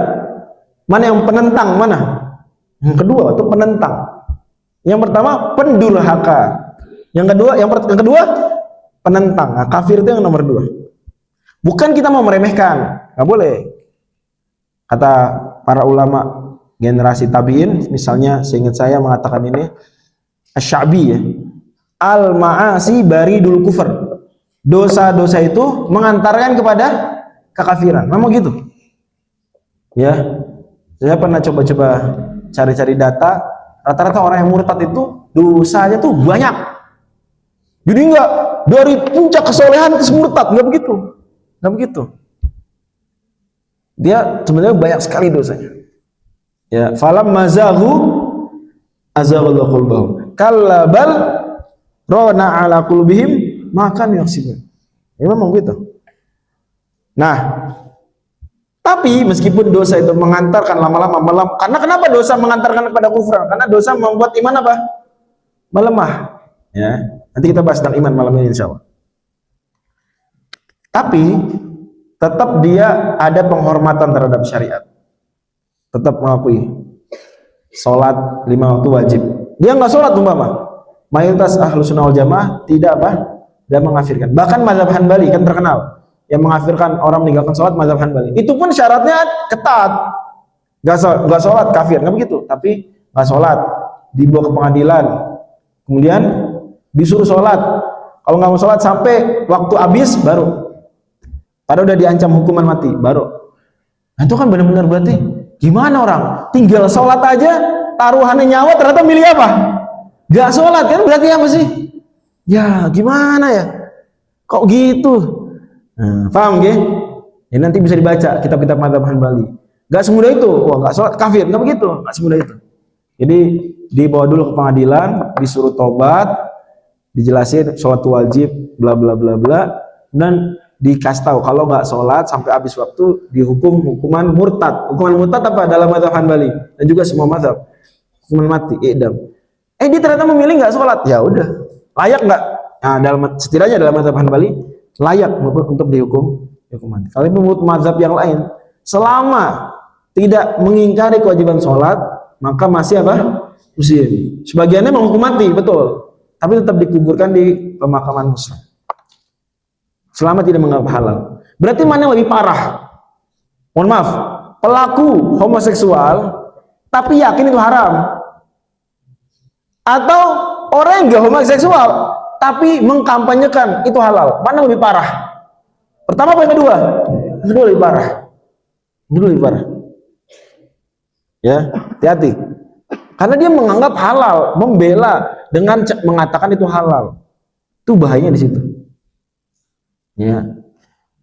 S1: Mana yang penentang, mana? Yang kedua itu penentang. Yang pertama pendurhaka. Yang kedua penentang. Nah, kafir itu yang nomor 2. Bukan kita mau meremehkan, nggak boleh. Kata para ulama generasi tabi'in, misalnya seingat saya mengatakan ini Asy-Sya'bi ya, al-ma'asi baridul kufur. Dosa-dosa itu mengantarkan kepada kekafiran. Memang gitu. Ya. Saya pernah coba-coba cari-cari data, rata-rata orang yang murtad itu dosanya tuh banyak. Jadi enggak dari puncak kesolehan ke murtad, enggak begitu. Enggak begitu. Dia sebenarnya banyak sekali dosanya. Ya, falam mazaghu azaghallahu qulubahum. Kalla bal rana ala qulubihim maka yaksibun. Ya, memang begitu. Nah, tapi meskipun dosa itu mengantarkan lama-lama karena kenapa dosa mengantarkan kepada kufur? Karena dosa membuat iman apa? Melemah. Ya, nanti kita bahas tentang iman malam ini insyaallah. Tapi tetap dia ada penghormatan terhadap syariat. Tetap mengakui sholat 5 waktu wajib. Dia nggak sholat umpama. Mayoritas Ahlus Sunnah wal Jamaah tidak apa? Tidak mengkafirkan. Bahkan mazhab Hanbali kan terkenal. yang mengkafirkan orang meninggalkan sholat mazhab Hanbali. Itu pun syaratnya ketat. Nggak sholat kafir, nggak begitu. Tapi nggak sholat, dibawa ke pengadilan, kemudian disuruh sholat. Kalau nggak mau sholat sampai waktu habis baru. Padahal udah diancam hukuman mati baru. Nah, itu kan benar-benar berarti gimana orang tinggal sholat aja taruhannya nyawa ternyata milih apa? Nggak sholat kan berarti apa sih? Ya gimana ya? Kok gitu? Nah, paham gak? Ya, nanti bisa dibaca kitab-kitab mazhab Hanbali. Gak semudah itu. Wah, gak sholat kafir, nggak begitu. Gak semudah itu. Jadi dibawa dulu ke pengadilan, disuruh tobat, dijelasin sholat wajib, bla bla bla bla, dan dikasih tahu kalau nggak sholat sampai habis waktu dihukum hukuman murtad. Hukuman murtad apa dalam mazhab Hanbali dan juga semua mazhab? Hukuman mati, idam. Dia ternyata memilih nggak sholat. Ya udah, layak nggak? Nah, setidaknya dalam mazhab Hanbali layak untuk dihukum mati. Kalau menurut mazhab yang lain, selama tidak mengingkari kewajiban sholat, maka masih apa? Muslim. Sebagiannya menghukum mati, betul. Tapi tetap dikuburkan di pemakaman muslim. Selama tidak menganggap halal. Berarti mana yang lebih parah? Mohon maaf, pelaku homoseksual tapi yakin itu haram, atau orang yang gak homoseksual tapi mengkampanyekan itu halal? Mana yang lebih parah? Pertama apa yang kedua? Yang kedua lebih parah. Yang kedua lebih parah. Ya, hati-hati. Karena dia menganggap halal, membela dengan mengatakan itu halal. Itu bahayanya di situ. Ya.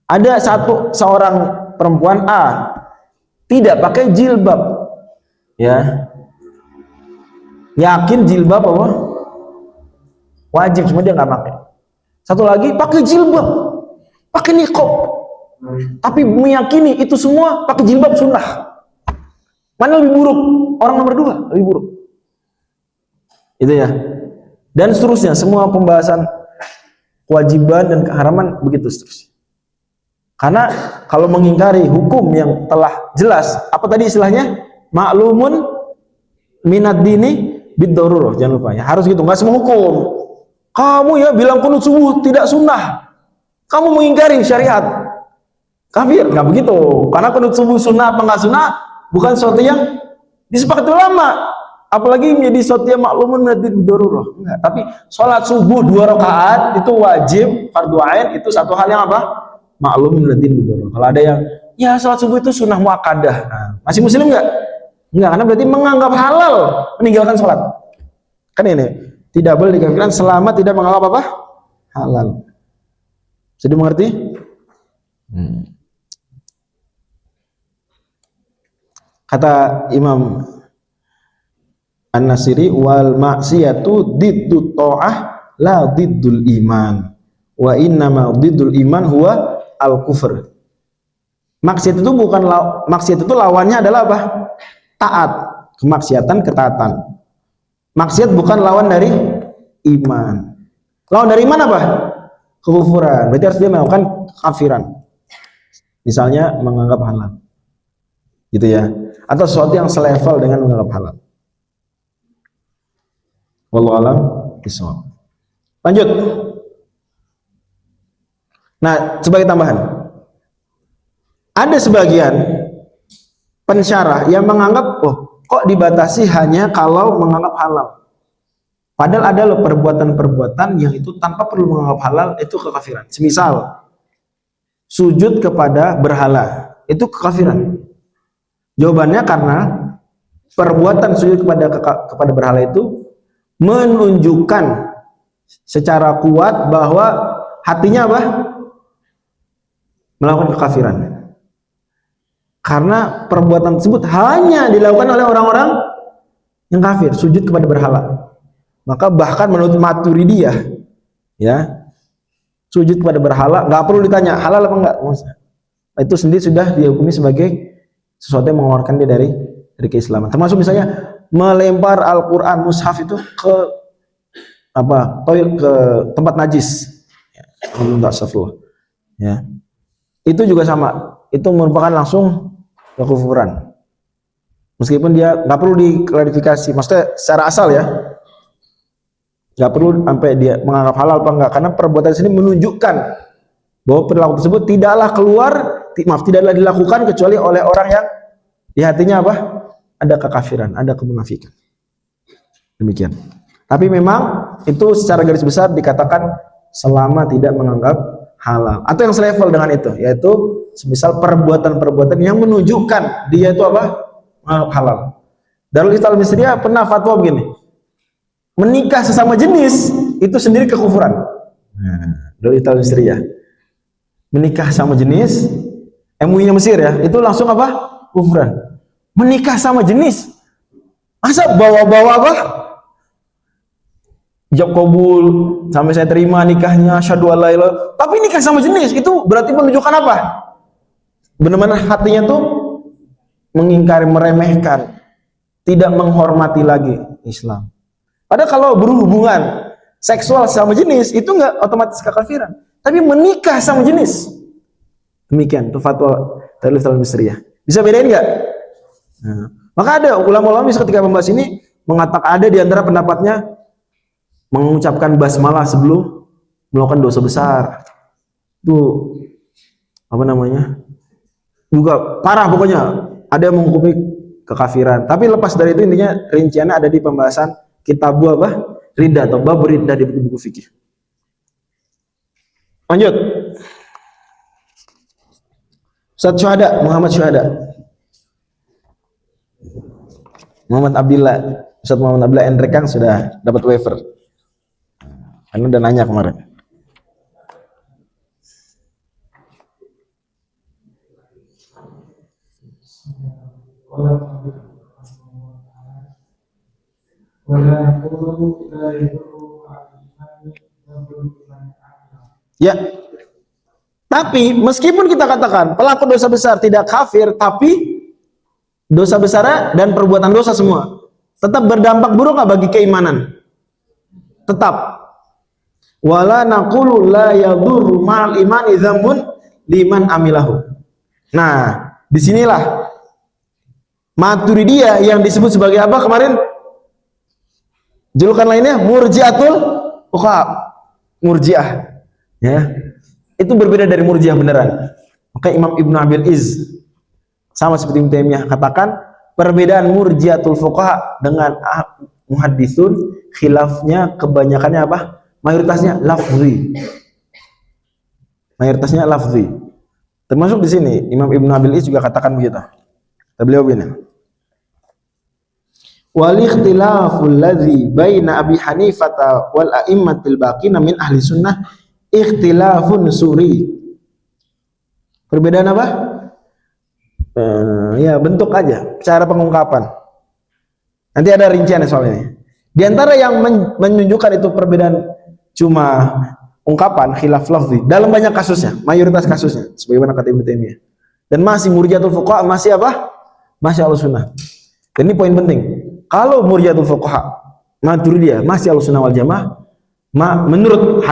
S1: Ada seorang perempuan A tidak pakai jilbab. Ya. Yakin jilbab apa? Wajib, cuma dia nggak pakai. Satu lagi pakai jilbab, pakai niqab. Tapi meyakini itu semua pakai jilbab sunnah. Mana lebih buruk? Orang nomor dua lebih buruk. Itu ya. Dan seterusnya, semua pembahasan kewajiban dan keharaman begitu seterusnya. Karena kalau mengingkari hukum yang telah jelas, apa tadi istilahnya? Maklumun minad dini bid-darurah. Jangan lupa ya, harus gitu. Nggak semua hukum. Kamu ya bilang qunut subuh tidak sunnah. Kamu mengingkari syariat. Kafir. Nggak begitu. Karena qunut subuh sunnah apa nggak sunnah bukan sesuatu yang disepakati ulama. Apalagi menjadi sesuatu yang maklumun minad dini bid-darurah. Enggak. Tapi sholat subuh 2 rakaat itu wajib, fardu ain, itu satu hal yang apa? Maklum minad dini bid-darurah. Kalau ada yang ya sholat subuh itu sunnah muakkadah. Nah, masih muslim enggak? Enggak, karena berarti menganggap halal meninggalkan sholat. Kan ini tidak boleh dikafirkan selama tidak menganggap apa? Halal. Bisa dimengerti? Kata Imam An-Nasiri, wal maksiyatu diddu ta'ah la diddul iman wa innama diddul iman huwa al-kufr. Maksiat itu bukan maksiat itu lawannya adalah apa? Taat, kemaksiatan, ketaatan. Maksiat bukan lawan dari iman. Lawan dari iman apa? Kekufuran. Berarti harus dia melakukan kafiran. Misalnya menganggap halal. Gitu ya. Atau sesuatu yang selevel dengan menganggap halal. Wallahu a'lam bishawab. Lanjut. Nah, sebagai tambahan, ada sebagian pensyarah yang menganggap, oh, kok dibatasi hanya kalau menganggap halal. Padahal ada loh perbuatan-perbuatan yang itu tanpa perlu menganggap halal itu kekafiran. Semisal sujud kepada berhala, itu kekafiran. Jawabannya karena perbuatan sujud kepada berhala itu menunjukkan secara kuat bahwa hatinya apa? Melakukan kekafiran. Karena perbuatan tersebut hanya dilakukan oleh orang-orang yang kafir, sujud kepada berhala. Maka bahkan menurut Maturidiyah, ya, sujud kepada berhala nggak perlu ditanya halal apa enggak. Itu sendiri sudah dihukumi sebagai sesuatu yang mengeluarkan dia dari keislaman. Termasuk misalnya melempar Al-Quran mushaf itu ke apa? Ke tempat najis. Ya. Itu juga sama. Itu merupakan langsung kekufuran. Meskipun dia nggak perlu diklarifikasi, maksudnya secara asal ya, nggak perlu sampai dia menganggap halal apa enggak, karena perbuatan sini menunjukkan bahwa perilaku tersebut tidaklah dilakukan kecuali oleh orang yang di hatinya apa? Ada kekafiran, ada kemunafikan. Demikian. Tapi memang itu secara garis besar dikatakan selama tidak menganggap halal. Atau yang selevel dengan itu, yaitu semisal perbuatan-perbuatan yang menunjukkan dia itu apa? Menganggap halal. Darul Ifta Al-Misriyah pernah fatwa begini, menikah sesama jenis itu sendiri kekufuran. Darul Ifta Al-Misriyah, menikah sama jenis, MUI-nya Mesir ya, itu langsung apa? Kufuran. Menikah sama jenis, masa bawa-bawa apa? Ijab kabul, sampai saya terima nikahnya, asyhadu alla ilaha, tapi nikah sama jenis itu berarti menunjukkan apa? Benar-benar hatinya tuh mengingkari, meremehkan, tidak menghormati lagi Islam. Padahal kalau berhubungan seksual sama jenis itu nggak otomatis kekafiran, tapi menikah sama jenis, demikian tuh fatwa Darul Ifta Al-Misriyah. Bisa bedain nggak? Nah, maka ada ulama-ulama ketika membahas ini mengatakan, ada di antara pendapatnya mengucapkan basmalah sebelum melakukan dosa besar itu apa namanya, juga parah pokoknya, ada yang menghukumi kekafiran. Tapi lepas dari itu, intinya rinciannya ada di pembahasan kitab apa? Riddah atau bab riddah di buku-buku fikih. Lanjut. Ustaz Syuhada, Muhammad Syuhada, Muhammad Abdillah, Ustaz Muhammad Abdillah Endrekang sudah dapat waiver. Karena udah nanya kemarin. Ya. Tapi meskipun kita katakan pelaku dosa besar tidak kafir, tapi dosa besar dan perbuatan dosa semua tetap berdampak buruk nggak bagi keimanan? Tetap. Wala naqulu la yadurru ma'al imani dzambun liman amilahu. Nah, disinilah Maturidiyah yang disebut sebagai apa kemarin? Julukan lainnya Murji'atul Fuqaha. Murji'ah. Ya. Itu berbeda dari Murji'ah beneran. Maka Imam Ibnu Abil Iz sama seperti Ibnu Taimiyah katakan, perbedaan Murji'atul Fuqaha dengan muhaddisun khilafnya kebanyakannya apa? Mayoritasnya lafzi. Mayoritasnya lafzi. Termasuk di sini Imam Ibnu Abil Iz juga katakan begitu. Beliau begini, wal ikhtilaful ladzi baina Abi Hanifah wal a'immatil baqina min ahli sunnah ikhtilafun suri. Perbedaan apa? Ya bentuk aja, cara pengungkapan. Nanti ada rincian soal ini. Di antara yang menunjukkan itu perbedaan cuma ungkapan, khilaf lafzi dalam banyak kasusnya, mayoritas kasusnya, sebagaimana kata Ibnu Taimiyah. Dan masih Murji'atul Fuqaha masih apa? Masih Ahlussunnah. Dan ini poin penting. Kalau Murji'atul Fuqaha, Maturidiyah masih Ahlussunnah wal Jamaah, menurut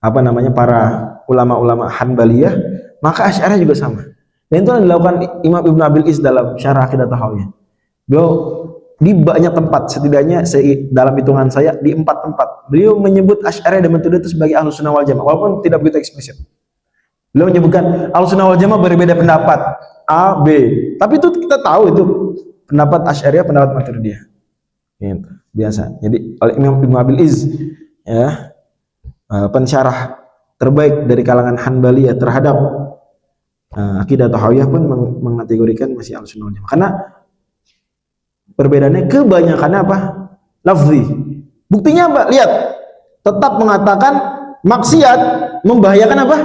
S1: apa namanya para ulama-ulama Hanbaliyah, maka Asy'ariyah juga sama. Dan itu yang dilakukan Imam Ibnu Abil Iz dalam Syarah Aqidah Tahawiyah. Beliau di banyak tempat, setidaknya dalam hitungan saya di 4 tempat, beliau menyebut Asy'ariyah dan Maturidiyah itu sebagai Ahlussunnah wal Jamaah, walaupun tidak begitu eksplisit. Beliau menyebutkan Ahlussunnah wal Jamaah berbeda pendapat A, B. Tapi itu kita tahu itu pendapat Asy'ariyah, pendapat Maturidiyah. Gitu, biasa. Jadi oleh Imam Ibnu Abil Iz, ya, pensyarah terbaik dari kalangan Hanbaliyah terhadap Aqidah Tahawiyah pun mengategorikan masih Ahlussunnah wal Jamaah. Karena perbedaannya kebanyakannya apa? Lafzi. Buktinya apa? Lihat. Tetap mengatakan maksiat membahayakan apa?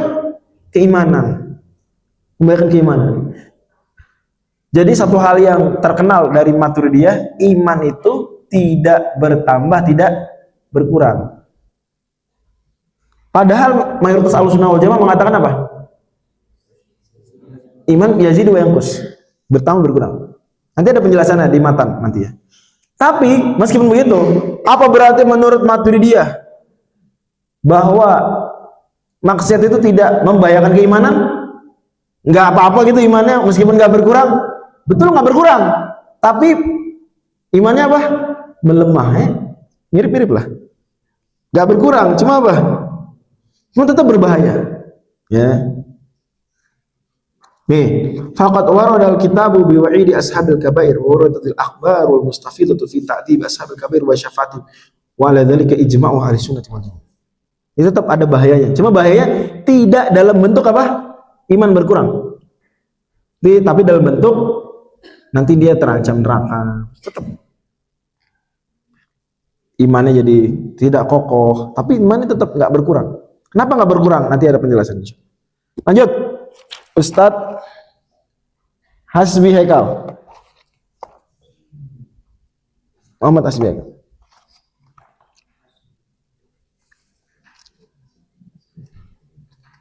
S1: Keimanan. Membahayakan keimanan. Jadi satu hal yang terkenal dari Maturidiyah, iman itu tidak bertambah, tidak berkurang. Padahal mayoritas Ahlussunnah wal Jamaah mengatakan apa? Iman yazidu wa yanqus, bertambah berkurang. Nanti ada penjelasannya di matan nanti ya. Tapi meskipun begitu, apa berarti menurut Maturidiyah bahwa maksiat itu tidak membahayakan keimanan? Nggak apa-apa gitu imannya meskipun nggak berkurang? Betul nggak berkurang, tapi imannya apa? Melemah, mirip-mirip lah. Nggak berkurang, cuma apa? cuma tetap berbahaya. Ya. Nih, faqad warada al-kitabu bi wa'idi ashabil kabair wa waradatil akhbar wal mustafidatu fi ta'dib ashabil kabair wa syafaatihim wa ala dzalika ijma'u ahli sunnah wal jamaah. Itu tetap ada bahayanya. Cuma bahayanya tidak dalam bentuk apa? Iman berkurang. Tapi dalam bentuk nanti dia terancam neraka. Tetap imannya jadi tidak kokoh, tapi imannya tetap nggak berkurang. Kenapa nggak berkurang? Nanti ada penjelasannya. Lanjut, Ustadz Hasbi Haikal, Muhammad Hasbi Haikal.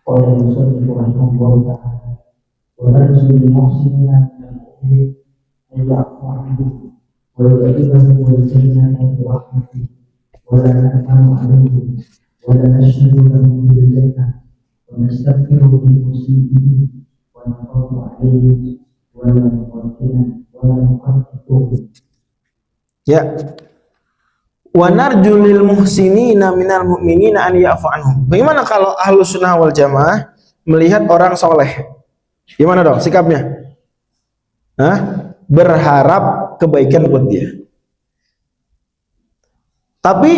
S2: Oleh Rasul Rahimahullah Ta'ala wa rajul muhsinina min al-mu'min ayyahu wa yu'tibahu wal jannata bi rahmatihi wa la na'manu alayhi wa la nashhadu lahu bil jannah wa nastaghfiru li musibihi wa naqamu alayhi wa la nuqaddituhu.
S1: Ya. Wa narjulil muhsinina minal mu'minina an ya'fu anhum. Bagaimana kalau Ahlus Sunnah wal Jamaah melihat orang soleh? Gimana dong sikapnya? Hah? Berharap kebaikan buat dia. Tapi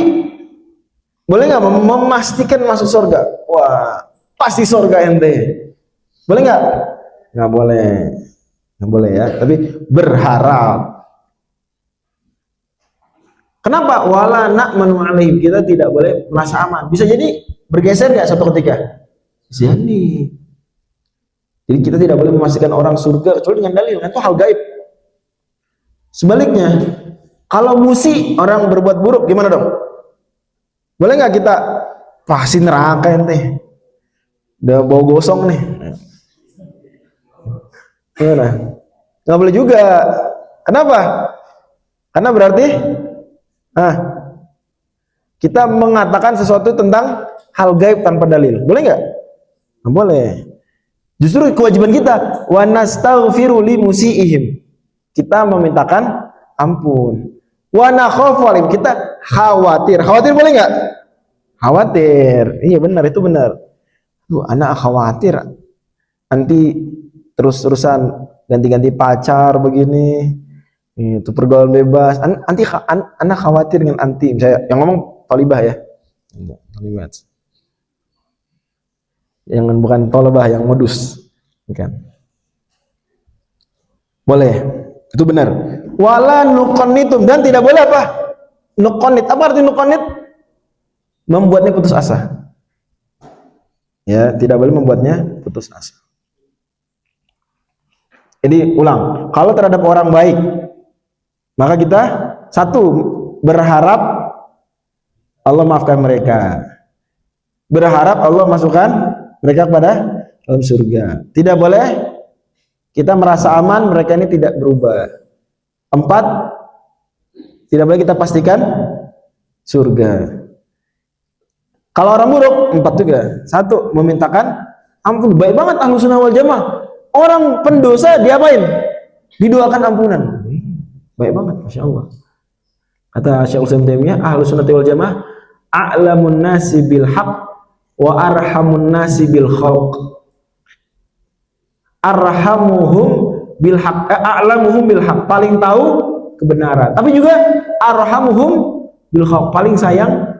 S1: boleh nggak memastikan masuk surga? Wah, pasti surga ente. Boleh nggak? Nggak boleh. Nggak boleh ya. Tapi berharap. Kenapa? Wala na'manu alaihim, kita tidak boleh merasa aman. Bisa jadi bergeser nggak suatu ketika? Bisa jadi. Jadi kita tidak boleh memastikan orang surga kecuali dengan dalil, itu hal gaib. Sebaliknya, kalau musi orang berbuat buruk gimana dong? Boleh nggak kita pasti neraka ente? Udah bau gosong nih. Gimana? Nggak boleh juga. Kenapa? Karena berarti kita mengatakan sesuatu tentang hal gaib tanpa dalil. Boleh nggak? Nggak boleh. Justru kewajiban kita wa nastaghfiru li musiihim. Kita memintakan ampun. Wa nakhafu alaihim, kita khawatir. Khawatir boleh nggak? Khawatir. Iya benar, itu benar. Tuh, anak khawatir nanti terus-terusan ganti-ganti pacar begini. Itu pergaulan bebas. Anak khawatir dengan anti. Misalnya yang ngomong tolibah ya. Tolibah. Yang bukan tolibah, yang modus. Kan? Boleh. Itu benar. Wala nuqannitum, dan tidak boleh apa? Nuqannit. Apa arti nuqannit? Membuatnya putus asa. Ya, tidak boleh membuatnya putus asa. Jadi ulang, kalau terhadap orang baik, maka kita satu, berharap Allah maafkan mereka, berharap Allah masukkan mereka kepada dalam surga. Tidak boleh kita merasa aman mereka ini tidak berubah. 4, tidak boleh kita pastikan surga. Kalau orang buruk, 4 juga. 1, memintakan ampun. Baik banget Ahlus Sunnah wal Jamaah. Orang pendosa diapain? Didoakan ampunan. Baik banget, Masya Allah. Kata Syekh Utsaimin Taimiyah, Ahlus Sunnah wal Jamaah a'lamun nasi bil haq wa arhamun nasi bil khalq. Arhamuhum bil haq, a'lamuhum bil haq, paling tahu kebenaran. Tapi juga arhamuhum bil khalq, paling sayang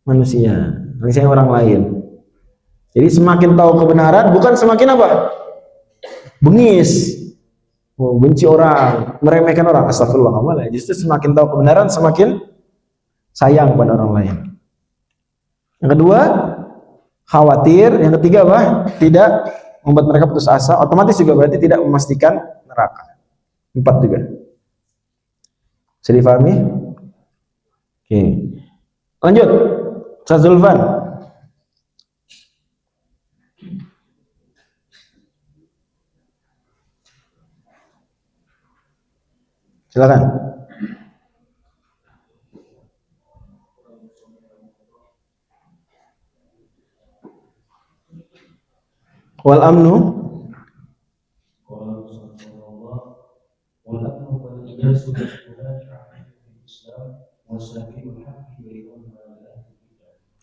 S1: manusia, paling sayang orang lain. Jadi semakin tahu kebenaran, bukan semakin apa? Bengis. Benci orang, meremehkan orang, astagfirullah. Justru semakin tahu kebenaran, semakin sayang pada orang lain. Yang kedua, khawatir. Yang ketiga apa? Tidak membuat mereka putus asa. Otomatis juga berarti tidak memastikan neraka. 4 juga. Bisa difahami? Oke. Lanjut. Ustaz Zulfan. Silakan. Wal amnu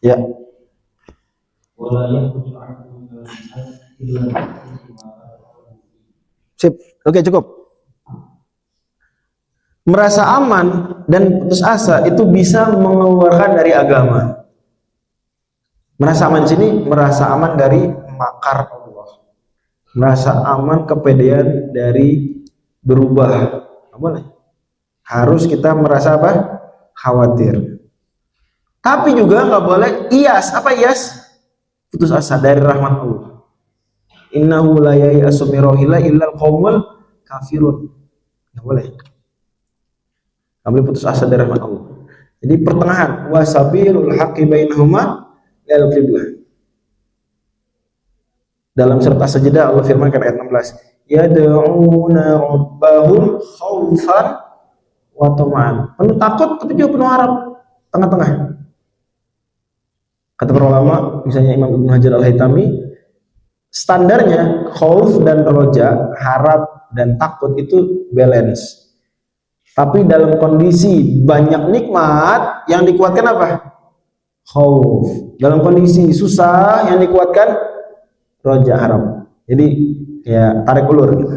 S1: ya.
S2: ولا يخرج عنه من الإيمان إلا بحسب ما قال.
S1: Sip. Oke, cukup. Merasa aman dan putus asa itu bisa mengeluarkan dari agama. Merasa aman di sini, merasa aman dari makar Allah. Merasa aman, kepedean dari berubah. Nggak boleh. Harus kita merasa apa? Khawatir. Tapi juga nggak boleh iyas. Apa iyas? Putus asa dari rahmat Allah. Innahu la yai'asu min rauhillah illal qaumul kafirun. Nggak boleh. Nggak boleh putus asa dari rahmat Allah. Jadi pertengahan. Wasabilul haqqi bainahuma lil qiblah. Dalam surat As-Sajdah Allah firmankan ayat 16, yad'una rabbahum khaufan wa tama'an. Penuh takut tapi juga penuh harap, tengah-tengah. Kata para ulama, misalnya Imam Ibnu Hajar Al-Haytami, standarnya khauf dan roja, harap dan takut itu balance. Tapi dalam kondisi banyak nikmat, yang dikuatkan apa? Khauf. Dalam kondisi susah, yang dikuatkan roja, harap. Jadi ya tarik ulur gitu.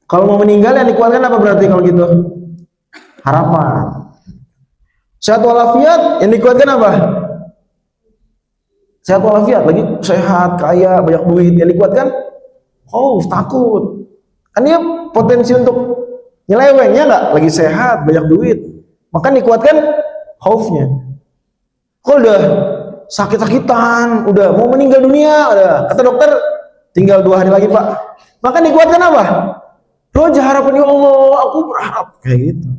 S1: Kalau mau meninggal yang dikuatkan apa berarti kalau gitu? Harapan. Sehat walafiat yang dikuatkan apa? Sehat walafiat, lagi sehat, kaya, banyak duit, yang dikuatkan khauf, takut. Kan dia potensi untuk nyeleweng, ya nggak? Lagi sehat, banyak duit, maka dikuatkan khaufnya. Kalau udah sakit-sakitan, udah mau meninggal dunia, udah kata dokter tinggal 2 hari lagi pak, maka dikuatkan apa? Roja, harapan, ya Allah aku berharap, kayak gitu.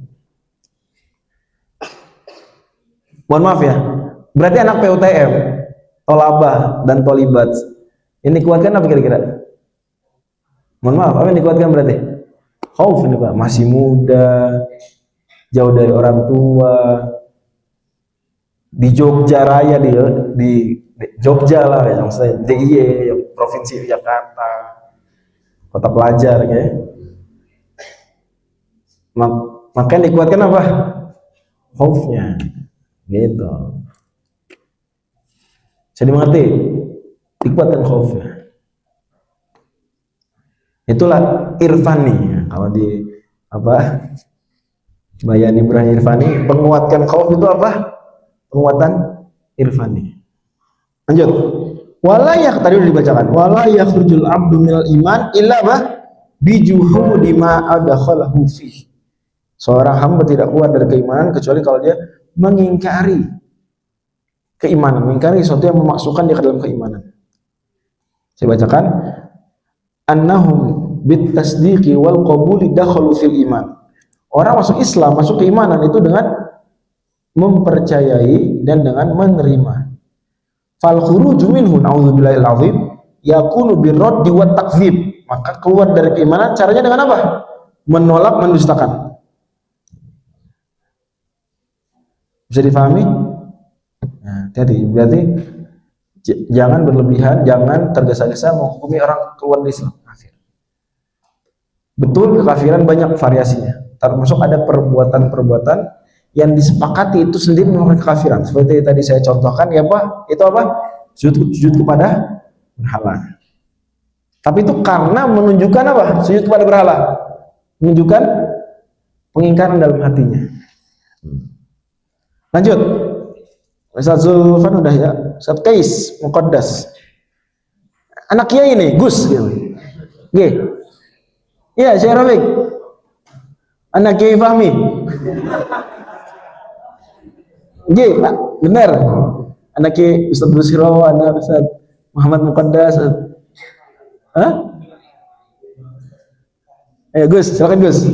S1: Mohon maaf ya, berarti anak PUTM, tolabah dan tolibat ini dikuatkan apa kira-kira? Mohon maaf, apa yang dikuatkan berarti? Khauf ini pak, masih muda, jauh dari orang tua, di Jogja Raya, di Jogja lah ya, maksudnya DIY, Provinsi Jakarta, kota pelajar ya. Makanya dikuatkan apa? Khaufnya gitu. Bisa dimengerti? Dikuatkan khaufnya. Itulah irfani. Kalau di apa? Bayan Ibrahim Irfani, penguatkan khauf itu apa? Penguatan irfani. Lanjut. Wala tadi udah dibacakan. Wala yakhrujul abdu minal iman illa bijuhudi ma adkhalahu fi. Seorang hamba tidak keluar dari keimanan kecuali kalau dia mengingkari keimanan, mengingkari sesuatu yang memasukkan dia ke dalam keimanan. Saya bacakan, annahum bit tasdiqi wal qabuli dakhalu fil iman. Orang masuk Islam, masuk keimanan itu dengan mempercayai dan dengan menerima. Fal khuruju minhu na'udzubillahil azim yakunu birraddi wat takdzib. Maka keluar dari keimanan caranya dengan apa? Menolak, mendustakan. Bisa difahami? Nah, hati-hati. Berarti jangan berlebihan, jangan tergesa-gesa menghukumi orang keluar dari Islam, kafir. Betul, kekafiran banyak variasinya. Termasuk ada perbuatan-perbuatan yang disepakati itu sendiri merupakan kekafiran. Seperti tadi saya contohkan, ya apa? Itu apa? Sujud kepada berhala. Tapi itu karena menunjukkan apa? Sujud kepada berhala. Menunjukkan pengingkaran dalam hatinya. Lanjut. Ustaz Zulfan udah ya. Ustaz Kais Muqaddas. Anak kiai ini, Gus gitu. Nggih. Iya, Syekh Rafiq. Anak Kiai Fahmi. Nggih, benar. Anak Kiai Ustaz Busiro, anak Ustaz Muhammad Muqaddas. Hah? Ayo Gus, silakan Gus.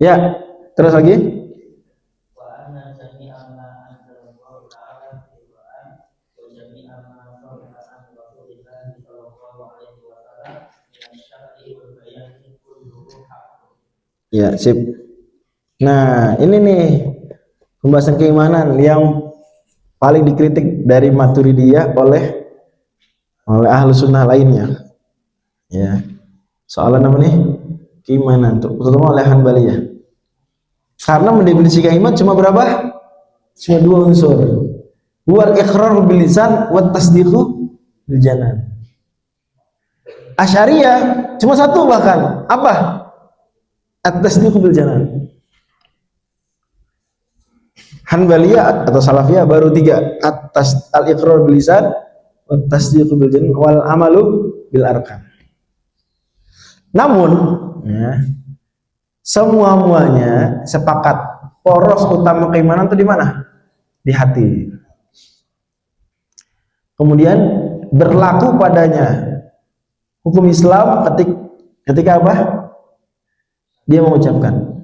S1: Ya, terus lagi. Ya, sip. Nah, ini nih pembahasan keimanan yang paling dikritik dari Maturidiyah oleh oleh ahlu sunnah lainnya. Ya, soalan apa nih? Keimanan, terutama oleh Hanbaliyah. Karena mendefinisikan iman cuma berapa? Cuma dua unsur. Wal iqrar bil lisan wat tasdiqu bil janan. Asy'ariyah cuma satu bahkan. Apa? At-tasdiqu bil janan. Hanbaliyah atau Salafiyah baru tiga. Al-iqrar bil lisan wat tasdiqu bil janan wal amalu bil arkan. Namun, ya, semua-muanya sepakat poros utama keimanan itu di mana? Di hati. Kemudian berlaku padanya hukum Islam ketika apa? Dia mengucapkan.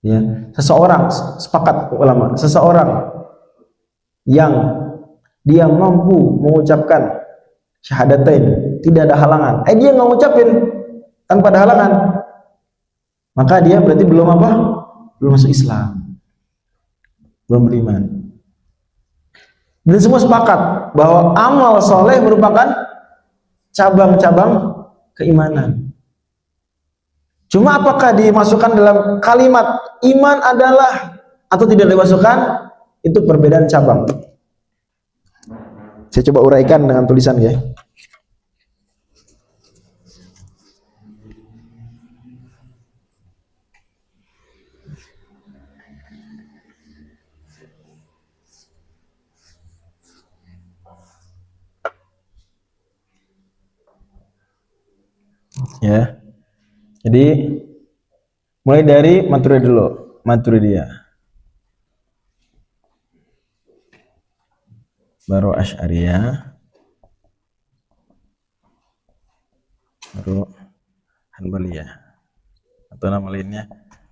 S1: Ya, seseorang sepakat ulama, seseorang yang dia mampu mengucapkan syahadatain, tidak ada halangan. Dia nggak ngucapin tanpa ada halangan, maka dia berarti belum apa? Belum masuk Islam, belum beriman. Dan semua sepakat bahwa amal soleh merupakan cabang-cabang keimanan. Cuma apakah dimasukkan dalam kalimat iman adalah atau tidak dimasukkan, itu perbedaan cabang. Saya coba uraikan dengan tulisan ya. Ya. Jadi mulai dari Maturidiyah dulu, Maturidiyah. Baru Asy'ariyah. Baru Hanbaliyah. Atau nama lainnya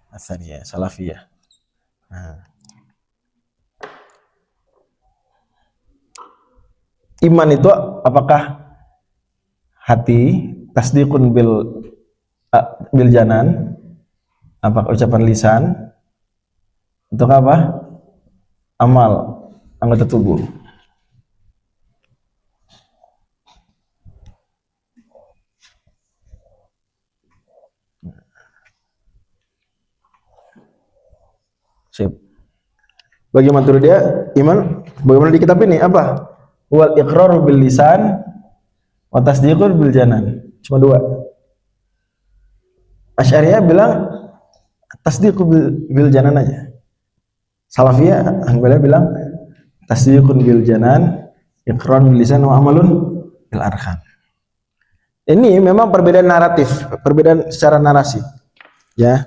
S1: Athariyah, Salafiyah. Nah. Iman itu apakah hati, tasdiqun bil janan, apakah ucapan lisan, untuk apa? Amal anggota tubuh. Sip. Bagi Maturidiyah, iman bagaimana di kitab ini apa? Wal iqrar bil lisan wa tasdiqun bil janan. Cuma dua. Asy'ariyah bilang tasdiqu bil janan aja. Salafiyah Hanbaliyah bilang tasdiqun bil janan, iqrar bil lisan wa amalun bil arkan. Ini memang perbedaan naratif, perbedaan secara narasi. Ya.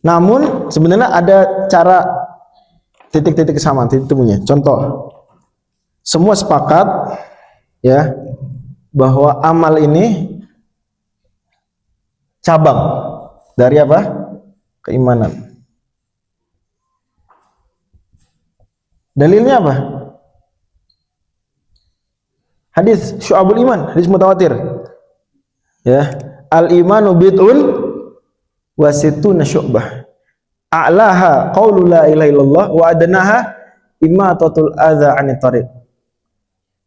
S1: Namun sebenarnya ada cara titik-titik kesamaan, titik temunya. Contoh, semua sepakat ya bahwa amal ini cabang dari apa? Keimanan. Dalilnya apa? Hadis Syu'abul Iman, hadis mutawatir. Ya, al-imanu bid'un wa sittuna syu'bah. A'laha qaulu la ilaha illallah wa adnaha imatatul adza 'anit thariq.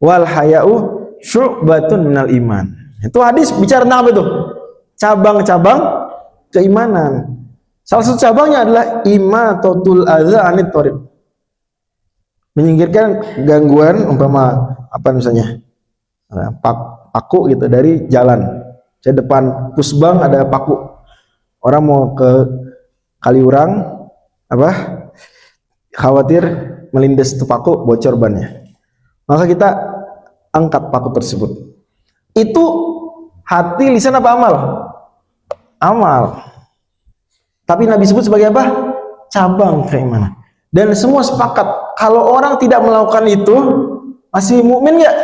S1: Wal haya'u syu'batun minal iman. Itu hadis bicara tentang apa itu? Cabang-cabang keimanan. Salah satu cabangnya adalah imatatul adza 'anit thariq. Menyingkirkan gangguan, umpama apa misalnya? Paku gitu dari jalan. Saya depan pusbang ada paku. Orang mau ke Kaliurang apa? Khawatir melindas itu paku, bocor bannya. Maka kita angkat paku tersebut. Itu hati, lisan apa amal? Amal. Tapi Nabi sebut sebagai apa? Cabang keimanan. Dan semua sepakat kalau orang tidak melakukan itu masih mukmin nggak?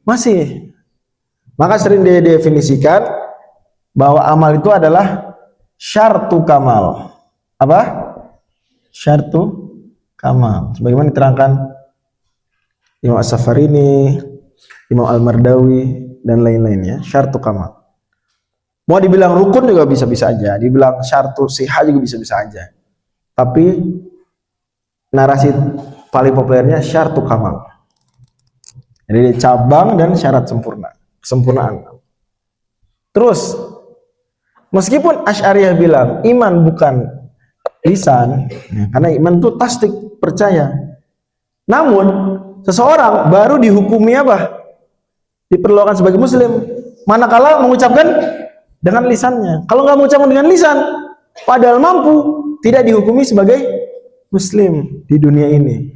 S1: Masih. Maka sering didefinisikan bahwa amal itu adalah syartu kamal. Apa? Syartu kamal. Sebagaimana diterangkan Imam As-Safarini, Imam Al-Mardawi dan lain-lainnya, syartu kamal. Mau dibilang rukun juga bisa-bisa aja, dibilang syartu sihah juga bisa-bisa aja. Tapi narasi paling populernya syartu kamal. Jadi cabang dan syarat sempurna, kesempurnaan. Terus meskipun Asy'ariyah bilang iman bukan lisan, ya, karena iman itu tasdik, percaya. Namun seseorang baru dihukumi apa? Diperlakukan sebagai muslim manakala mengucapkan dengan lisannya. Kalau nggak mengucapkan dengan lisan, padahal mampu, tidak dihukumi sebagai muslim di dunia ini.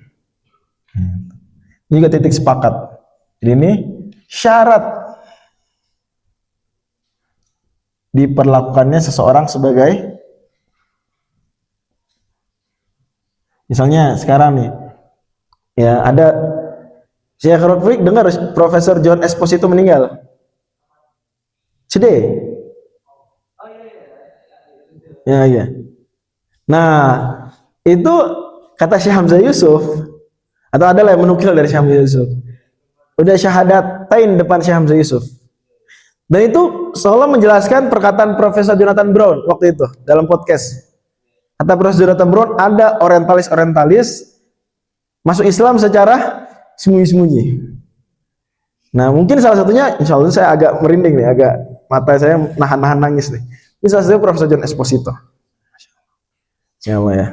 S1: Ini juga titik sepakat. Jadi ini syarat diperlakukannya seseorang sebagai, misalnya sekarang nih, ya ada Syekh Rafiq dengar Profesor John Esposito meninggal. Sedih. Ya, ya. Nah, itu kata Syekh Hamzah Yusuf, atau adalah yang menukil dari Syekh Hamzah Yusuf. Udah syahadatain depan Syekh Hamzah Yusuf. Dan itu seolah menjelaskan perkataan Profesor Jonathan Brown waktu itu dalam podcast. Kata Profesor Jonathan Brown, ada orientalis masuk Islam secara sembunyi-sembunyi. Nah, mungkin salah satunya, insya Allah saya agak merinding nih, agak mata saya nahan-nahan nangis nih. Ini salah satunya Profesor John Esposito. Ya Allah ya.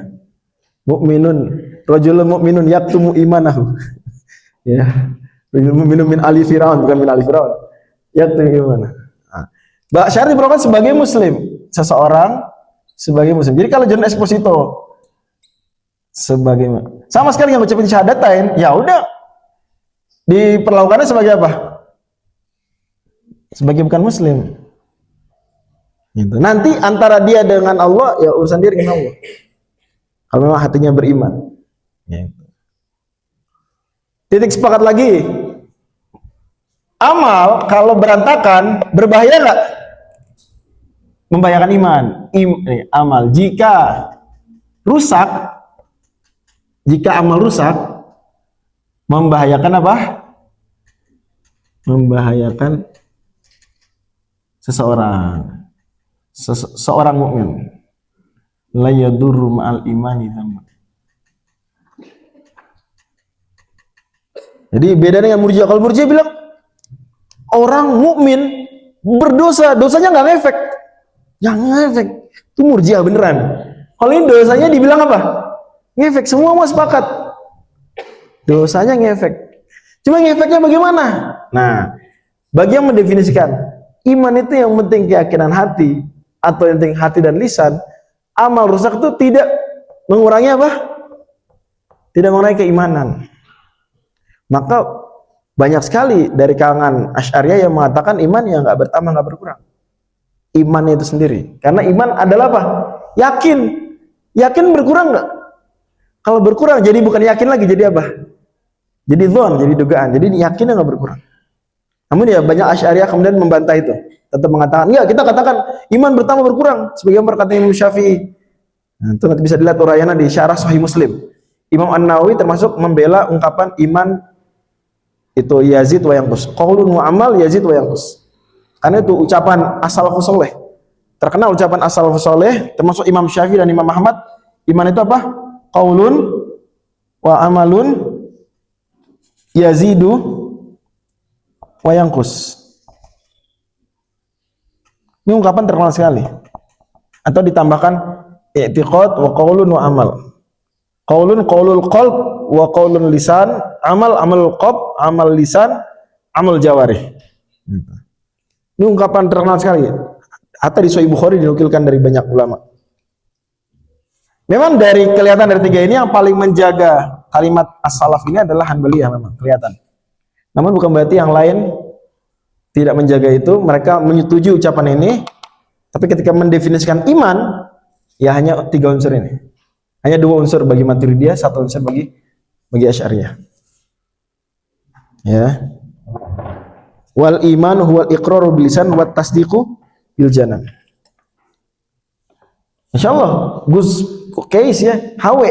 S1: Rajulun mu'minun yaktumu imanahu. Ya. Minum min ali Firaun, bukan min ali Firaun. Yaktumu imanahu. Nah, syarat diperlakukan sebagai muslim, seseorang sebagai muslim. Jadi kalau John Esposito sebagai, sama sekali nggak ngucapin syahadatain, ya udah diperlakukannya sebagai apa? Sebagai bukan muslim. Gitu. Nanti antara dia dengan Allah, ya urusan dia dengan Allah. Kalau memang hatinya beriman. Gitu. Titik sepakat lagi. Amal kalau berantakan berbahaya nggak? Membahayakan iman. Amal jika rusak, jika amal rusak, membahayakan apa? Membahayakan seseorang. Seorang mukmin. La yadurru ma'al imani dzamma. Jadi beda dengan Murji'ah. Kalau Murji'ah bilang orang mukmin berdosa, dosanya nggak ngefek. Yang ngefek itu Murji'ah beneran. Kalau ini dosanya dibilang apa? Ngefek. Semua mau sepakat. Dosanya ngefek. Cuma ngefeknya bagaimana? Nah, bagi yang mendefinisikan iman itu yang penting keyakinan hati atau yang penting hati dan lisan, amal rusak itu tidak mengurangi apa? Tidak mengurangi keimanan. Maka banyak sekali dari kalangan Asy'ariyah yang mengatakan iman yang nggak bertambah, nggak berkurang. Imannya itu sendiri. Karena iman adalah apa? Yakin. Yakin berkurang nggak? Kalau berkurang jadi bukan yakin lagi, jadi apa? Jadi dzon, jadi dugaan. Jadi yakinnya nggak berkurang. Namun ya banyak Asy'ariyah kemudian membantah itu. Tetap mengatakan, enggak, kita katakan iman bertambah berkurang. Sebagian berkata Imam Syafi'i. Nah, itu nanti bisa dilihat urayana di Syarah Sahih Muslim. Imam An-Nawawi termasuk membela ungkapan iman itu yazid wa yanqus. Qaulun wa amal yazid wa yanqus. Karena itu ucapan as-salafus saleh. Terkenal ucapan as-salafus saleh termasuk Imam Syafi'i dan Imam Ahmad. Iman itu apa? Qaulun wa amalun yazidu wa yanqus. Ini ungkapan terkenal sekali. Atau ditambahkan i'tiqad wa qaulun wa amal. Qaulun qaulul qalb wa qaulun lisan, amal amalul qalb, amal lisan, amal jawarih. Ini ungkapan terkenal sekali. Hatta di Sahih Bukhari dinukilkan dari banyak ulama. Memang dari kelihatan dari tiga ini yang paling menjaga kalimat as-salaf ini adalah Hanbaliyah, memang kelihatan. Namun bukan berarti yang lain tidak menjaga itu. Mereka menyetujui ucapan ini, tapi ketika mendefinisikan iman, ya hanya tiga unsur ini. Hanya dua unsur bagi Maturidiyah, satu unsur bagi Asy'ariyah. Ya. Wal iman huwal iqraru bil lisan wat tasdiqu bil janan. Insyaallah Gus Kais ya, HW.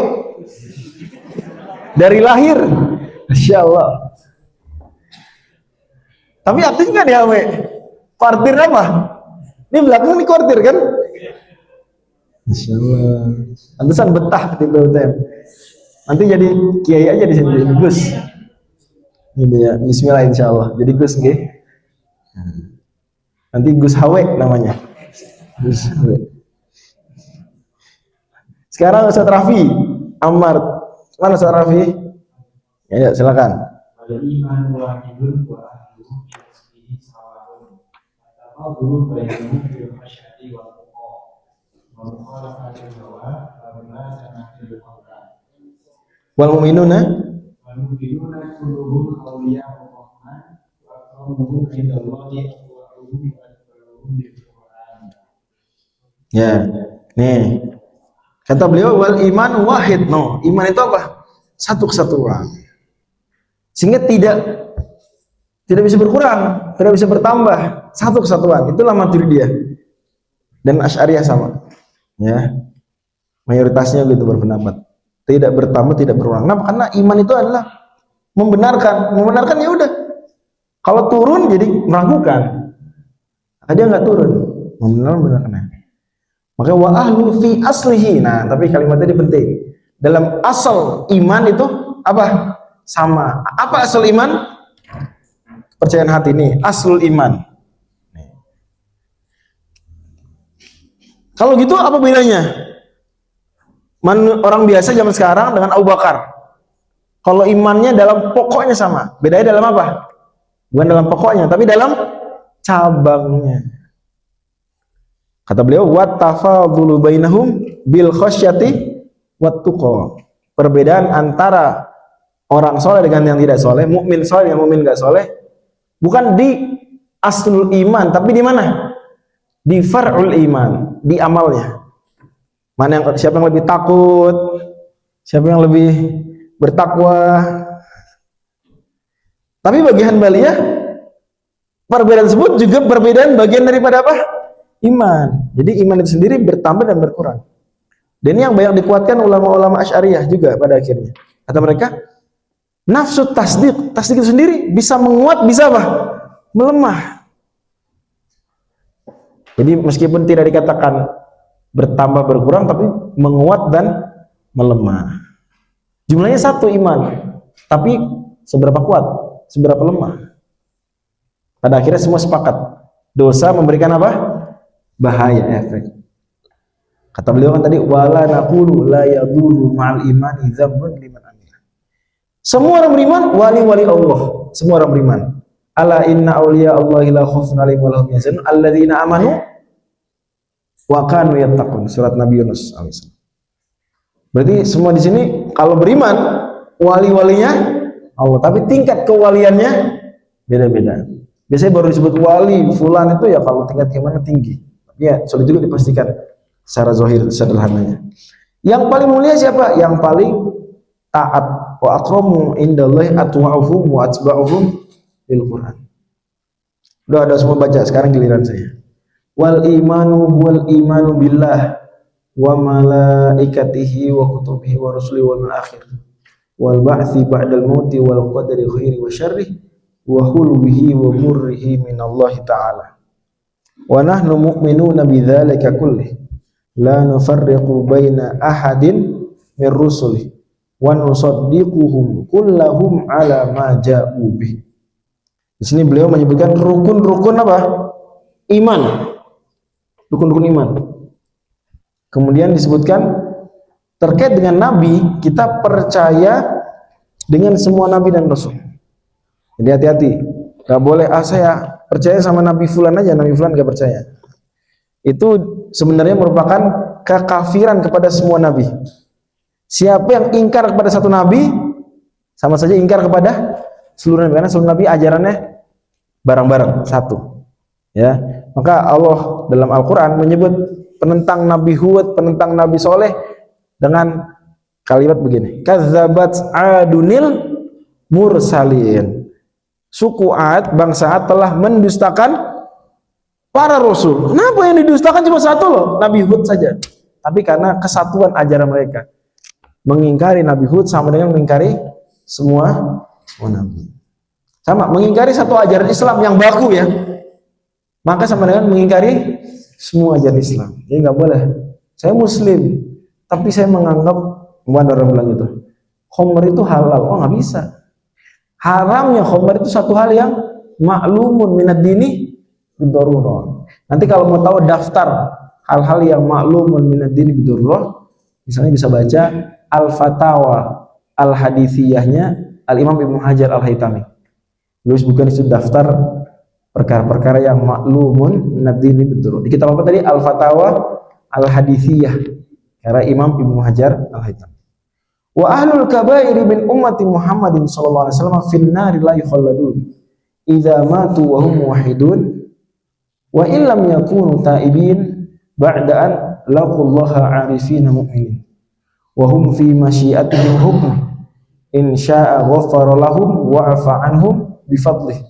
S1: Dari lahir. Insyaallah. Tapi aktif nggak di HW? Kuartir apa? Ini belakang ini kuartir kan? Insyaallah. Pantesan betah di BUTM. Nanti jadi kiai aja di sini, Gus. Gitu ya. Bismillah insyaallah. Jadi Gus nggih. Nanti Gus Hawe namanya. Gus Hawe. Sekarang Ustaz Rafi Ammar. Mana Ustaz Rafi? Ya, silakan.
S2: Al-iman wahidun wa ahluhu bi aslihi sawa'un. Ataqabulu bainahu bil khasyati wal tuqa. Wa mukhalafatil hawa wa tanahil qawlan.
S1: Wal mu'minuna
S2: Wal mu'minuna kulluhum awliya'ur rahman wa aqrabuhum indallahi atqabuhum wa atqabuhum bil Qur'an.
S1: ya. Nih. Kata beliau wal iman wahid. No, iman itu apa? Satu kesatuan. Sehingga tidak bisa berkurang, tidak bisa bertambah. Satu kesatuan. Itulah Maturidiyah. Dan Asy'ariyah sama. Ya. Mayoritasnya gitu berpendapat. Tidak bertambah, tidak berkurang. Nah, karena iman itu adalah membenarkan. Membenarkan ya udah. Kalau turun jadi meragukan. Dia nggak turun. Membenarkan. Maka wa ahlu fi aslihi. Nah, tapi kalimatnya ini penting. Dalam asal iman itu apa? Sama. Apa asal iman? Kepercayaan hati ini, aslul iman. Kalau gitu apa bedanya? Orang biasa zaman sekarang dengan Abu Bakar. Kalau imannya dalam pokoknya sama. Bedanya dalam apa? Bukan dalam pokoknya, tapi dalam cabangnya. Kata beliau, wat tafadhulu bainahum bil khasyati wat tuqa. Perbedaan antara orang soleh dengan yang tidak soleh, mukmin soleh dengan mukmin enggak soleh, bukan di aslul iman, tapi di mana? Di far'ul iman, di amalnya. Mana yang siapa yang lebih takut, siapa yang lebih bertakwa. Tapi bagi Hanbaliyah, perbedaan tersebut juga perbedaan bagian daripada apa? Iman. Jadi iman itu sendiri bertambah dan berkurang. Dan yang banyak dikuatkan ulama-ulama Asy'ariyah juga pada akhirnya. Kata mereka, nafsu tasdik itu sendiri bisa menguat, bisa apa? Melemah. Jadi meskipun tidak dikatakan bertambah berkurang, tapi menguat dan melemah. Jumlahnya satu iman, tapi seberapa kuat, seberapa lemah. Pada akhirnya semua sepakat. Dosa memberikan apa? Bahaya, efek. Kata beliau kan tadi, wala naqulu la yadurru ma'al imani dzambun liman amila. Semua orang beriman wali-wali Allah. Semua orang beriman. Ala inna awliya Allahi la khaufun 'alaihim wa lahum yahzanun alladzina amanu wa kanu yattaqun. Surat Nabi Yunus alaihissalam. Berarti semua di sini kalau beriman wali-walinya Allah, tapi tingkat kewaliannya beda-beda. Biasanya baru disebut wali fulan itu ya kalau tingkat imannya tinggi. Ya, sulit juga dipastikan secara zahir sederhananya. Yang paling mulia siapa? Yang paling taat. Wa akramu indallahi atwa'uhum wa atba'uhum lil Qur'an. Udah ada semua baca, sekarang giliran saya. Wal imanu billah wa malaikatihi wa kutubihi wa rusulihi wal akhir. Wal ba'tsi ba'dal mauti wal qadari khairi wa syarri wa hulwihi wa murrihi minallahi ta'ala. Wa nahnu mu'minuna bidzalika kullih la nufarriqu baina ahadin min rusuli wa nusaddiquhum kullahum ala ma ja'u bih. Di sini beliau menyebutkan rukun-rukun apa? Iman. Rukun-rukun iman. Kemudian disebutkan terkait dengan nabi, kita percaya dengan semua nabi dan rasul. Jadi hati-hati. Gak boleh saya percaya sama Nabi Fulan aja, Nabi Fulan gak percaya. Itu sebenarnya merupakan kekafiran kepada semua Nabi. Siapa yang ingkar kepada satu Nabi, sama saja ingkar kepada seluruh Nabi. Karena seluruh Nabi ajarannya bareng-bareng, satu. Ya, maka Allah dalam Al-Quran menyebut penentang Nabi Hud, penentang Nabi Soleh dengan kalimat begini, Kazzabat adunil mursalin. Suku Ad, bangsa Ad telah mendustakan para rasul. Kenapa yang didustakan cuma satu loh? Nabi Hud saja. Tapi karena kesatuan ajaran mereka. Mengingkari Nabi Hud sama dengan mengingkari semua nabi. Sama, mengingkari satu ajaran Islam yang baku ya. Maka sama dengan mengingkari semua ajaran Islam. Jadi nggak boleh. Saya Muslim, tapi saya menganggap, bukan orang bilang itu, khamr itu halal. Oh nggak bisa. Haramnya khamr itu satu hal yang maklumun minad dini bidarurah. Nanti kalau mau tahu daftar hal-hal yang maklumun minad dini bidarurah, misalnya bisa baca Al-Fatawa Al-Hadithiyahnya Al-Imam Ibnu Hajar Al-Haytami. Terus bukan itu daftar perkara-perkara yang maklumun minad dini bidarurah. Di kitab apa tadi? Al-Fatawa Al-Hadithiyah karena Imam Ibnu Hajar Al-Haytami. Wa ahlul kabairi min ummati Muhammadin sallallahu alaihi wasallam fin nari la yukhalladun idza matu wa hum muwahhidun wa illam yakunu taibin ba'da an laqullaha 'arifina mu'minin wa hum fi masyiatihim hukm in syaa'a ghafara lahum wa 'afa 'anhum bi fadlihi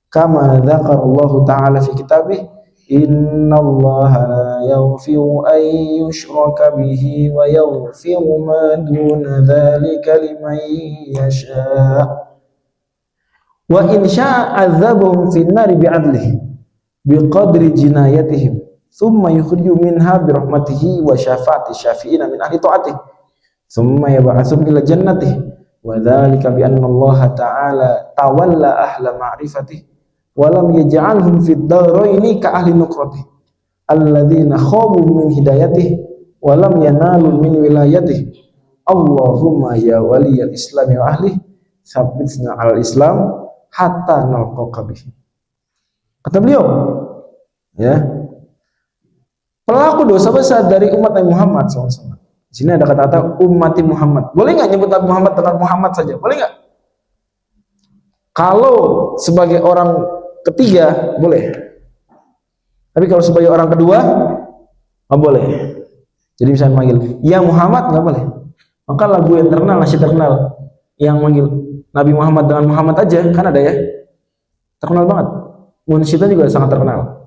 S1: kama dzakara Allah ta'ala fi kitabih innallaha la yaghfiru an yushraka bihi wa yaghfiru ma duna dzalika liman yasha wa in syaa'a 'adzabahum fin nari bi'adlihi biqadri jinayatihim thumma yukhriju minha birahmatihi wa syafaati syafi'ina min ahli ta'atihi thumma yab'atsum ila jannatihi wa dzalika bi anna Allah ta'ala tawalla ahla ma'rifatihi wa lam yaj'alhum fid daraini ka ahli nukratihi alladzina khabu min hidayatihi wa lam yanalu min wilayatihi Allahumma ya waliyal islami wa ahli tsabbitna al islam hatta nalqaka bihi. Kata beliau, ya, pelaku dosa besar dari umat Nabi Muhammad SAW. Di sini ada kata-kata ummati Muhammad. Boleh nggak nyebut Nabi Muhammad dengan Muhammad saja? Boleh nggak? Kalau sebagai orang ketiga, boleh. Tapi kalau sebagai orang kedua, nggak boleh. Jadi misalnya manggil, ya Muhammad, nggak boleh. Maka lagu yang terkenal, nasyid terkenal, yang manggil Nabi Muhammad dengan Muhammad aja, kan ada ya? Terkenal banget. Munsyidnya juga sangat terkenal.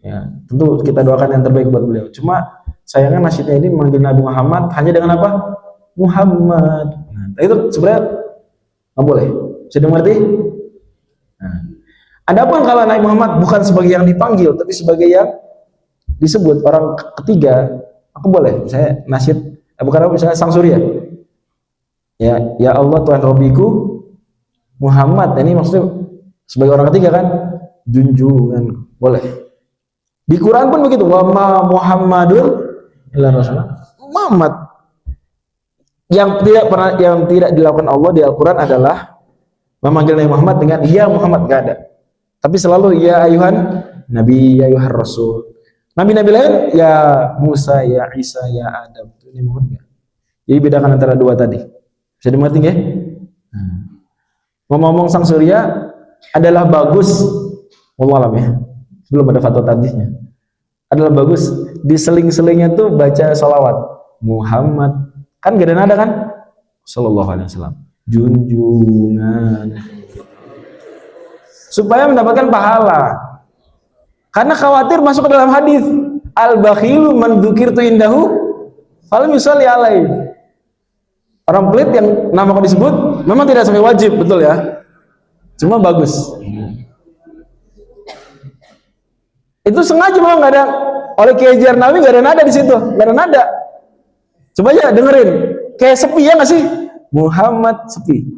S1: Ya, tentu kita doakan yang terbaik buat beliau. Cuma sayangnya nasyidnya ini memanggil Nabi Muhammad hanya dengan apa? Muhammad. Nah, itu sebenarnya nggak boleh. Bisa dimengerti? Nah, adapun kalau Nabi Muhammad bukan sebagai yang dipanggil, tapi sebagai yang disebut orang ketiga, aku boleh. Misalnya nasyid, bukan apa? Misalnya Sang Surya. Ya Allah Tuhan Robiku Muhammad. Ini maksudnya sebagai orang ketiga kan? Junjungan, boleh. Di Quran pun begitu, wa ma Muhammadun illa rasul. Muhammad yang tidak dilakukan Allah di Al-Qur'an adalah memanggil Nabi Muhammad dengan ya Muhammad, enggak ada. Tapi selalu ya ayuhan nabi, ya ayuhan rasul. Nabi-nabi lain ya Musa, ya Isa, ya Adam. Ini Muhammad enggak. Jadi bedakan antara dua tadi. Bisa dimengerti nggak? Ngomong-ngomong Sang Surya adalah bagus, wallahualam ya, belum ada fatwa tadihnya, adalah bagus di seling-selingnya tuh baca sholawat Muhammad, kan gak ada nada kan, sallallahu alaihi wasallam, junjungan, supaya mendapatkan pahala, karena khawatir masuk ke dalam hadis al-bakhilu man dzukirtu indahu falam yusalli alaihi. Orang pelit yang nama kau disebut memang tidak sampai wajib, betul ya, cuma bagus. Itu sengaja memang nggak ada, oleh Kiai Jarnawi nggak ada nada di situ, nggak ada nada. Coba aja dengerin, kayak sepi ya nggak sih? Muhammad sepi.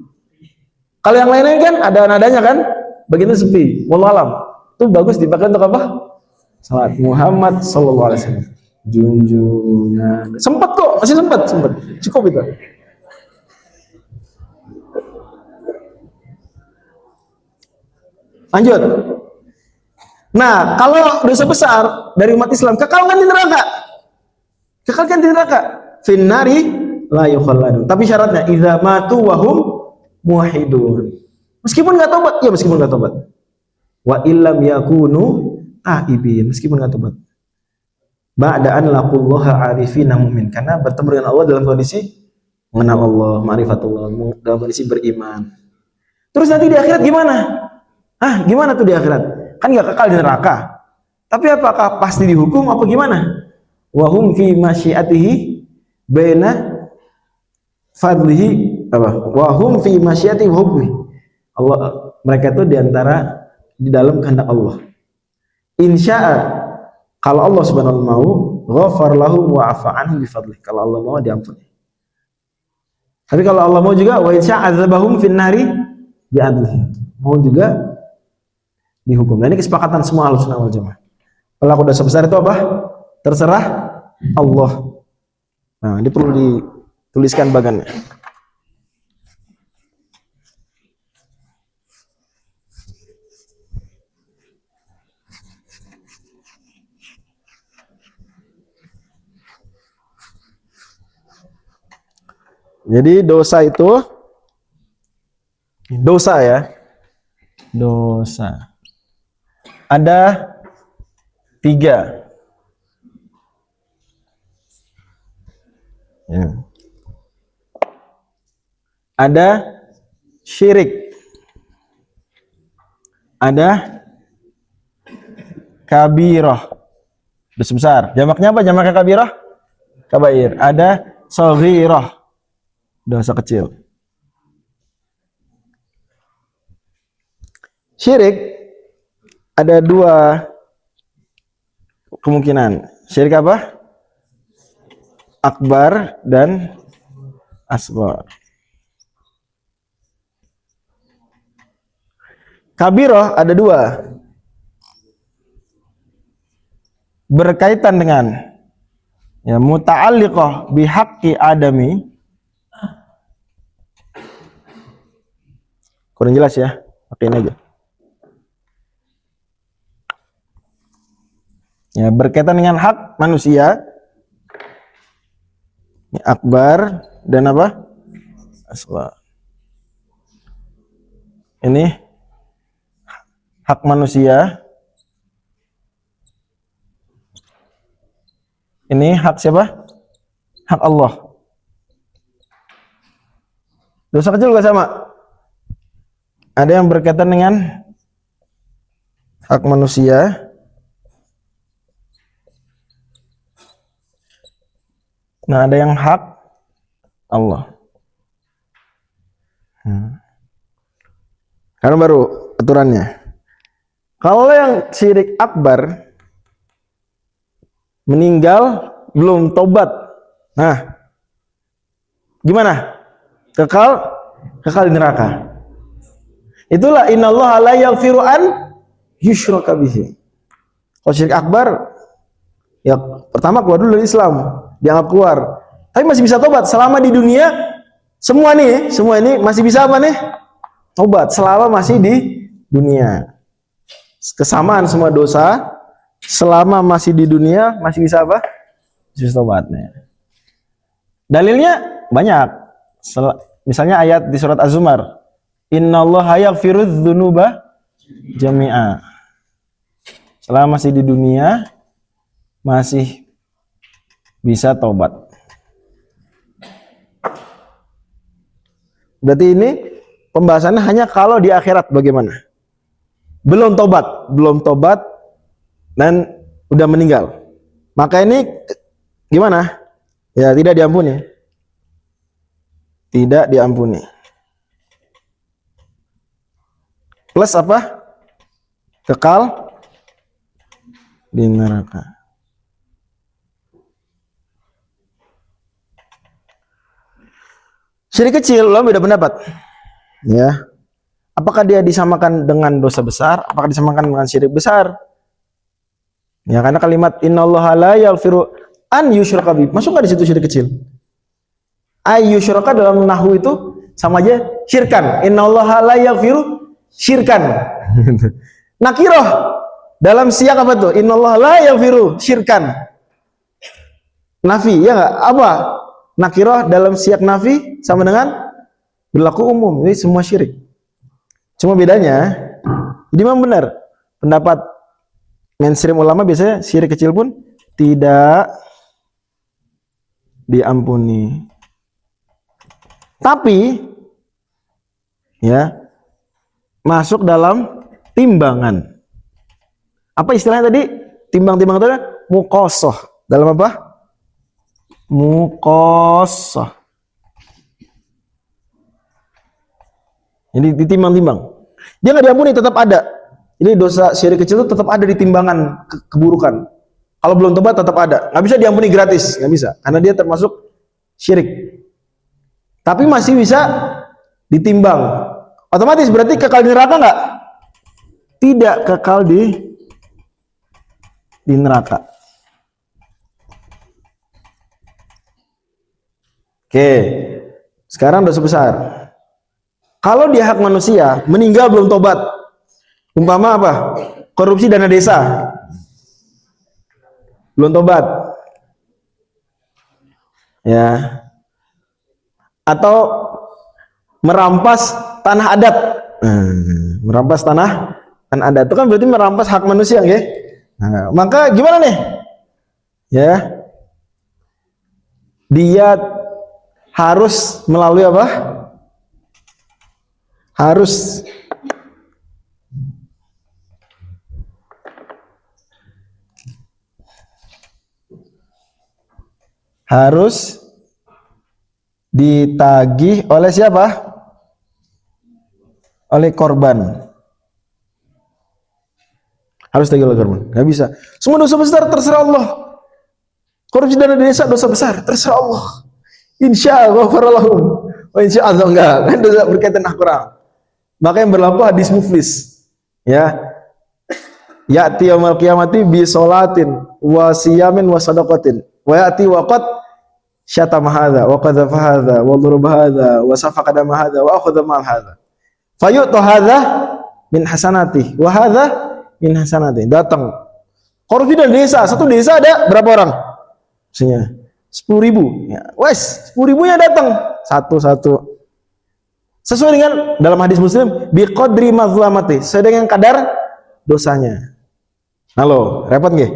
S1: Kalau yang lain kan ada nadanya kan, begitu sepi. Wallahualam, itu bagus dipakai untuk apa? Salat Muhammad sallallahu alaihi wasallam. Junjungan. Sempat kok, masih sempat, cukup itu. Lanjut. Nah, kalau dosa besar dari umat Islam, kekal kan di neraka. Kekal kan di neraka. Finnari la yukhalladun. Tapi syaratnya idza matu wa hum muwahhidun. Meskipun enggak tobat, ya meskipun enggak tobat. Wa illam yakunu taibin, meskipun enggak tobat. Ba'da an laqullaha arifina mu'min, karena bertemu dengan Allah dalam kondisi mengenal Allah, ma'rifatullah, dalam kondisi beriman. Terus nanti di akhirat gimana? Gimana tuh di akhirat? Kan nggak kekal di neraka. Tapi apakah pasti dihukum apa gimana? Wahum fi masyiatihi baina fadlihi apa? Wahum fi masyiatihi hukmi. Allah, mereka itu di dalam kehendak Allah. Insya'a, kalau Allah subhanahu wa ta'ala mau, ghafar lahum wa afa anhum bi fadlih. Kalau Allah mau diampuni. Tapi kalau Allah mau juga wa insya'a azabahum fin nari bi'adlihi. Mau juga dihukum. Nah, ini kesepakatan semua Ahlussunnah wal Jamaah. Pelaku dosa besar itu apa? Terserah Allah. Nah, ini perlu dituliskan bagannya. Jadi dosa itu dosa ya. Dosa. Ada 3. Ya. Ada syirik. Ada kabirah. Dosa besar. Jamaknya apa? Jamaknya kabirah? Kabair. Ada shaghirah. Dosa kecil. Syirik ada 2 kemungkinan. Syirik apa? Akbar dan asghar. Kabirah ada 2. Berkaitan dengan ya muta'alliqah bihaqqi adami. Kurang jelas ya, pakein aja. Ya, berkaitan dengan hak manusia. Ini akbar dan apa? Asghar. Ini hak manusia. Ini hak siapa? Hak Allah. Dosa kecil juga sama. Ada yang berkaitan dengan hak manusia. Nah, ada yang hak Allah. Karena baru aturannya. Kalau yang syirik akbar meninggal belum tobat. Nah, gimana? Kekal di neraka. Itulah innallaha la yaghfiru an yushraka bihi. Kalau syirik akbar ya pertama keluar dulu dari Islam, dianggap keluar. Tapi masih bisa tobat selama di dunia. Semua ini masih bisa apa nih? Tobat selama masih di dunia. Kesamaan semua dosa selama masih di dunia masih bisa apa? Bisa tobatnya. Dalilnya banyak. Misalnya ayat di surat Az-Zumar. Innallaha yaghfirudz dzunuba jami'a. Selama masih di dunia masih bisa tobat. Berarti ini pembahasannya hanya kalau di akhirat bagaimana? Belum tobat dan udah meninggal. Maka ini gimana? Ya tidak diampuni. Tidak diampuni. Plus apa? Kekal di neraka. Syirik kecil, ulama beda pendapat. Ya. Apakah dia disamakan dengan dosa besar? Apakah disamakan dengan syirik besar? Ya, karena kalimat innallaha la yaghfiru an yushraka bihi. Masuk enggak di situ syirik kecil? Ayyusyraka dalam nahwu itu sama aja syirkan. Innallaha la yaghfiru syirkan. Nakirah dalam siyak apa tuh? Innallaha la yaghfiru syirkan. Nafi, ya enggak? Apa? Nakirah dalam siyak nafi sama dengan berlaku umum. Ini semua syirik. Cuma bedanya, jadi memang benar pendapat mainstream ulama biasanya syirik kecil pun tidak diampuni. Tapi ya masuk dalam timbangan. Apa istilahnya tadi? Timbang-timbang itu muqassah. Dalam apa? Muqassah. Jadi ditimbang-timbang. Dia nggak diampuni, tetap ada. Ini dosa syirik kecil itu tetap ada di timbangan keburukan. Kalau belum tobat tetap ada. Nggak bisa diampuni gratis, nggak bisa. Karena dia termasuk syirik. Tapi masih bisa ditimbang. Otomatis berarti kekal di neraka nggak? Tidak kekal di neraka. Oke, sekarang dosa besar. Kalau dia hak manusia, meninggal belum tobat, umpama apa? Korupsi dana desa, belum tobat, ya. Atau merampas tanah adat, merampas tanah adat itu kan berarti merampas hak manusia, ya. Nah, maka gimana nih? Ya, dia harus melalui apa? Harus ditagih oleh siapa? Oleh korban. Harus ditagih oleh korban. Gak bisa. Semua dosa besar terserah Allah. Korupsi dana desa dosa besar terserah Allah. Insya Allah faralahum. Oh, insya Allah enggak. Kan dosa berkaitan akhirat. Maka yang berlaku hadis muflis. Ya. Ya'ti yaumil qiyamati bi sholatin wa siyamin wa sadaqatin. Wa ya'ti waqad syatama hadza wa qadhafa hadza wa daraba hadza wa safaqa dama hadza wa akhadha mal hadza. Fayu'ta hadza min hasanati wa hadza min hasanati. Datang korupsi dan desa, satu desa ada berapa orang? Maksudnya 10.000. Ya, wes 10.000-nya datang satu-satu. Sesuai dengan dalam hadis Muslim, biqadri mazlamati, sesuai dengan kadar dosanya. Halo, repot nggih?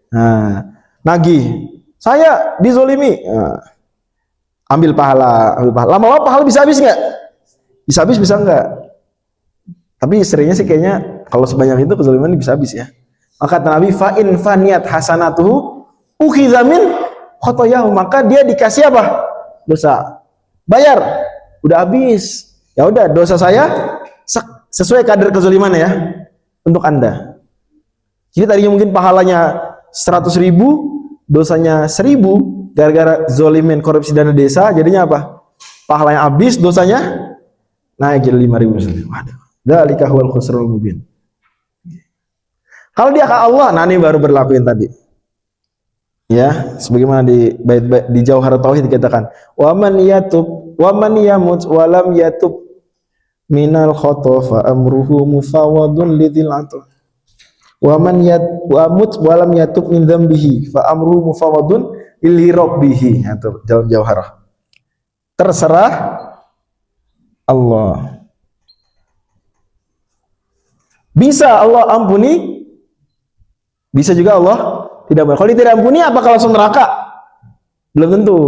S1: Nah, nagih. Saya dizolimi. Nah, ambil pahala. Lama-lama pahala bisa habis nggak? Bisa habis, bisa nggak? Tapi seringnya sih kayaknya kalau sebanyak itu kezaliman bisa habis ya. Maka kata Nabi, fa in faniyat hasanatuhu ukhidza min khotoyahu, maka dia dikasih apa? Dosa. Bayar. Udah habis. Ya udah, dosa saya sesuai kadar kezaliman ya untuk Anda. Jadi tadinya mungkin pahalanya 100.000, dosanya 1.000 gara-gara zolimin korupsi dana desa, jadinya apa? Pahalanya habis, dosanya naik jadi 5.000. Waduh. Dzalika huwal khusrul mubin. Kalau dia ke Allah, nah ini baru berlaku yang tadi. Ya, sebagaimana di Jauhar Tauhid dikatakan, wa man yatub wa man yamut wa lam yatub minal khata fa amruhu mufawwadun lidzil atuf. Wa man yamut wa lam yatub min dzambihi fa amruhu mufawwadun li rabbih. Itu dalam Jauhar. Terserah Allah. Bisa Allah ampuni, bisa juga Allah tidak boleh. Kalau tidak ampuni, apakah langsung neraka? Belum tentu.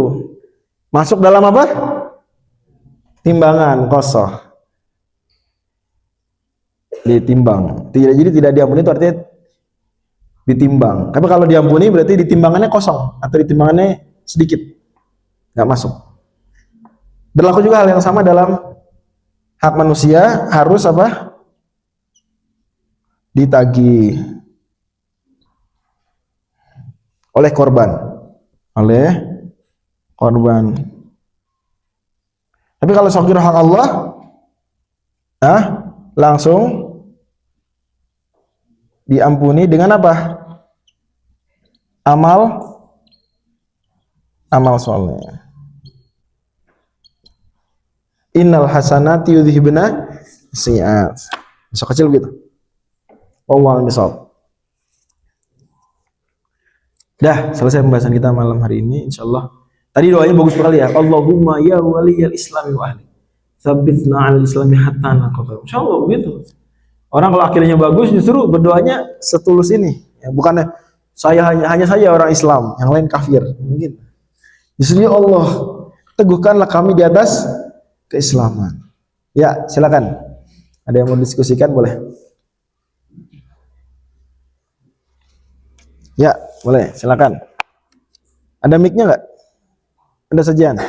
S1: Masuk dalam apa? Timbangan kosong. Ditimbang. Jadi tidak diampuni itu artinya ditimbang. Tapi kalau diampuni berarti ditimbangannya kosong atau ditimbangannya sedikit, nggak masuk. Berlaku juga hal yang sama dalam hak manusia, harus apa? Ditagih oleh korban. Tapi kalau sogir hak Allah, langsung diampuni dengan apa? Amal soleh. Innal hasanati yudhibna sayyi'at. Masa kecil gitu. Wallahu a'lam. Dah, selesai pembahasan kita malam hari ini, insyaallah. Tadi doanya bagus sekali ya. Allahumma ya waliyal islami wa ahli, tsabbitna 'alal islami hatta naqabal. Insyaallah begitu. Orang kalau akhirnya bagus justru berdoanya setulus ini. Ya, bukannya saya hanya saya orang Islam, yang lain kafir. Mungkin. Justru ya Allah, teguhkanlah kami di atas keislaman. Ya, silakan. Ada yang mau diskusikan boleh. Ya, boleh, silakan. Ada mic-nya nggak? Ada sajian?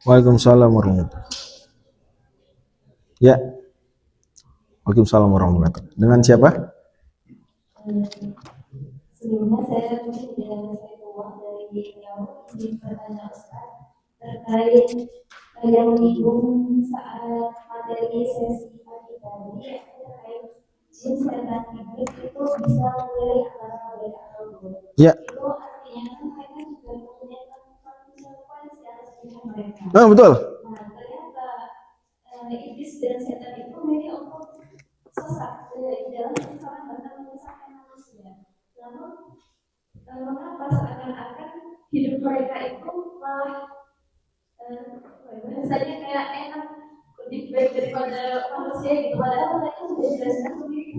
S1: Waalaikumsalam warahmatullahi. Ya, waalaikumsalam warahmatullahi wabarakatuh. Dengan siapa?
S2: Sebelumnya saya sudah saya keluar dari beliau ingin bertanya Ustaz terkait yang menyinggung saat materi sesi pagi tadi terkait jin setan iblis itu bisa memilih antara baik atau buruk.
S1: Ya.
S2: Itu artinya kan mereka juga mempunyai konsekuensi atas pilihan mereka.
S1: Oh, betul.
S2: Nah, ternyata iblis dan setan itu memilih untuk sesat di dalam kesalahan bahkan menyesatkan manusia. Namun mengapa seakan-akan hidup mereka itu malah bahasanya kayak enak lebih baik daripada manusia gitu, padahal mereka sudah jelaskan sendiri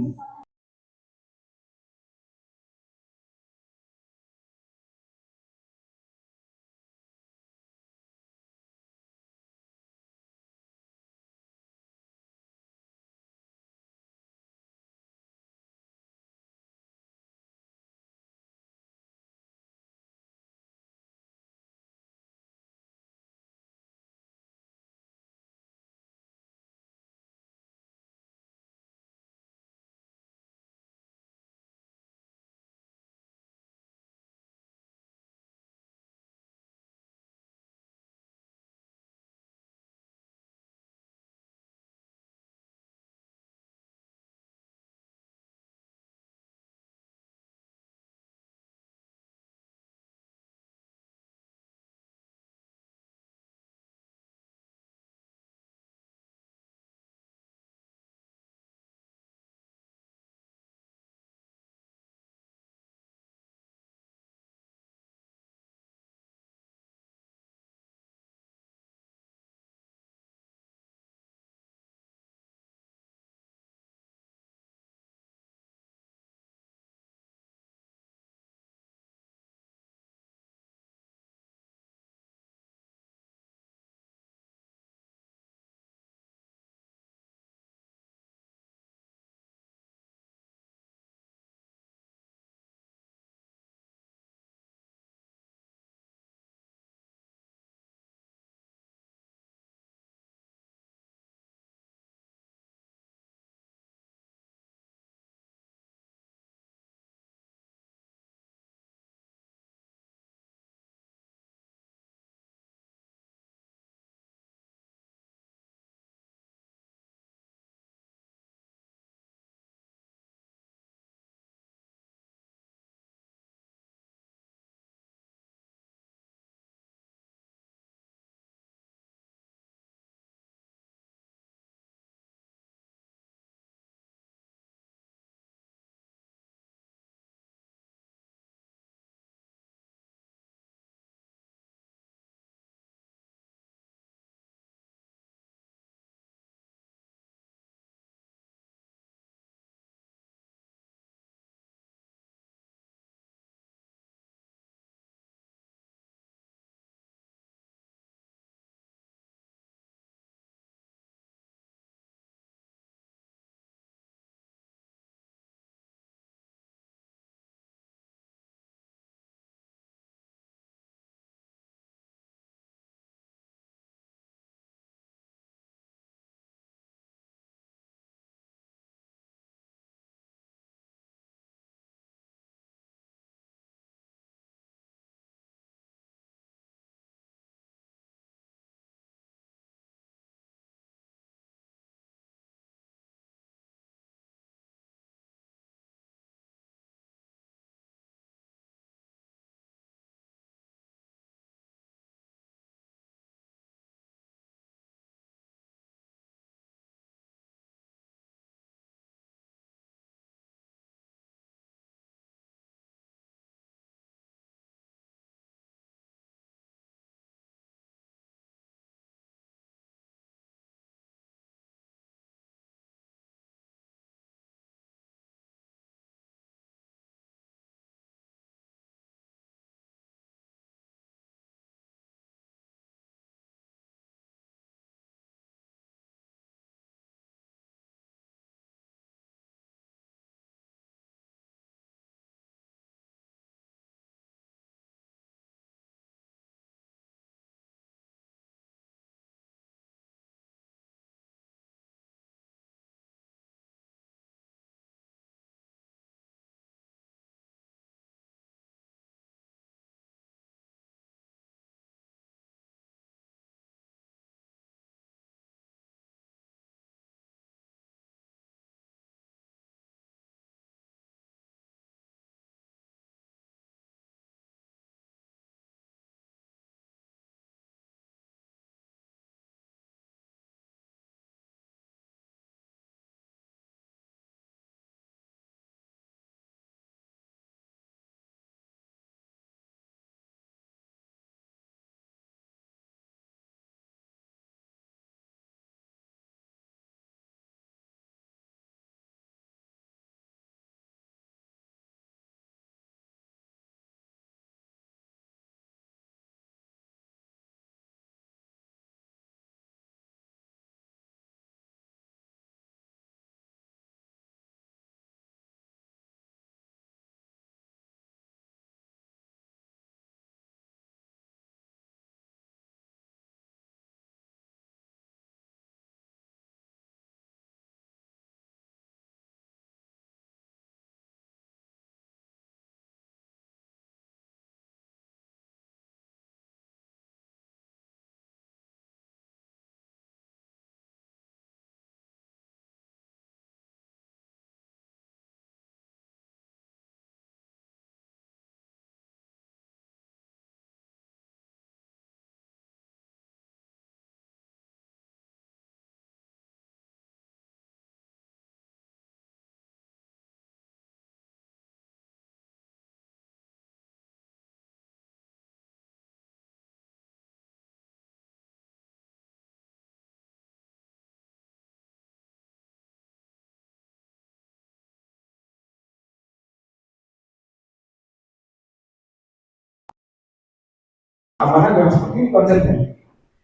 S1: Amanah yang seperti ini konsepnya.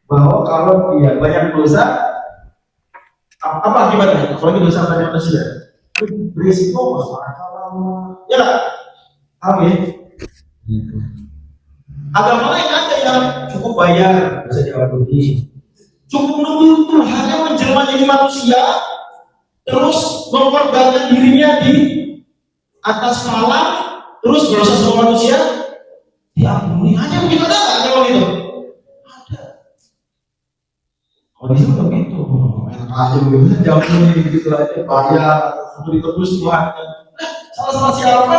S1: Bahwa kalau dia banyak dosa, apa akibatnya? Kalau ini dosa banyak dosa, itu berisiko masuk akal lama. Ya nggak? Paham ya? Gitu. Agama lain ada yang cukup bayar bisa diampuni, cukup nunggu Tuhan yang menjelma jadi manusia, terus mengorbankan dirinya di atas malam, terus berusaha sama manusia diampuni. Hanya begitu ada nggak kalau gitu? Ada. Kalau di sini begitu, enak aja begitu, diampuni gitu aja, bayar untuk ditebus Tuhan. Salah siapa?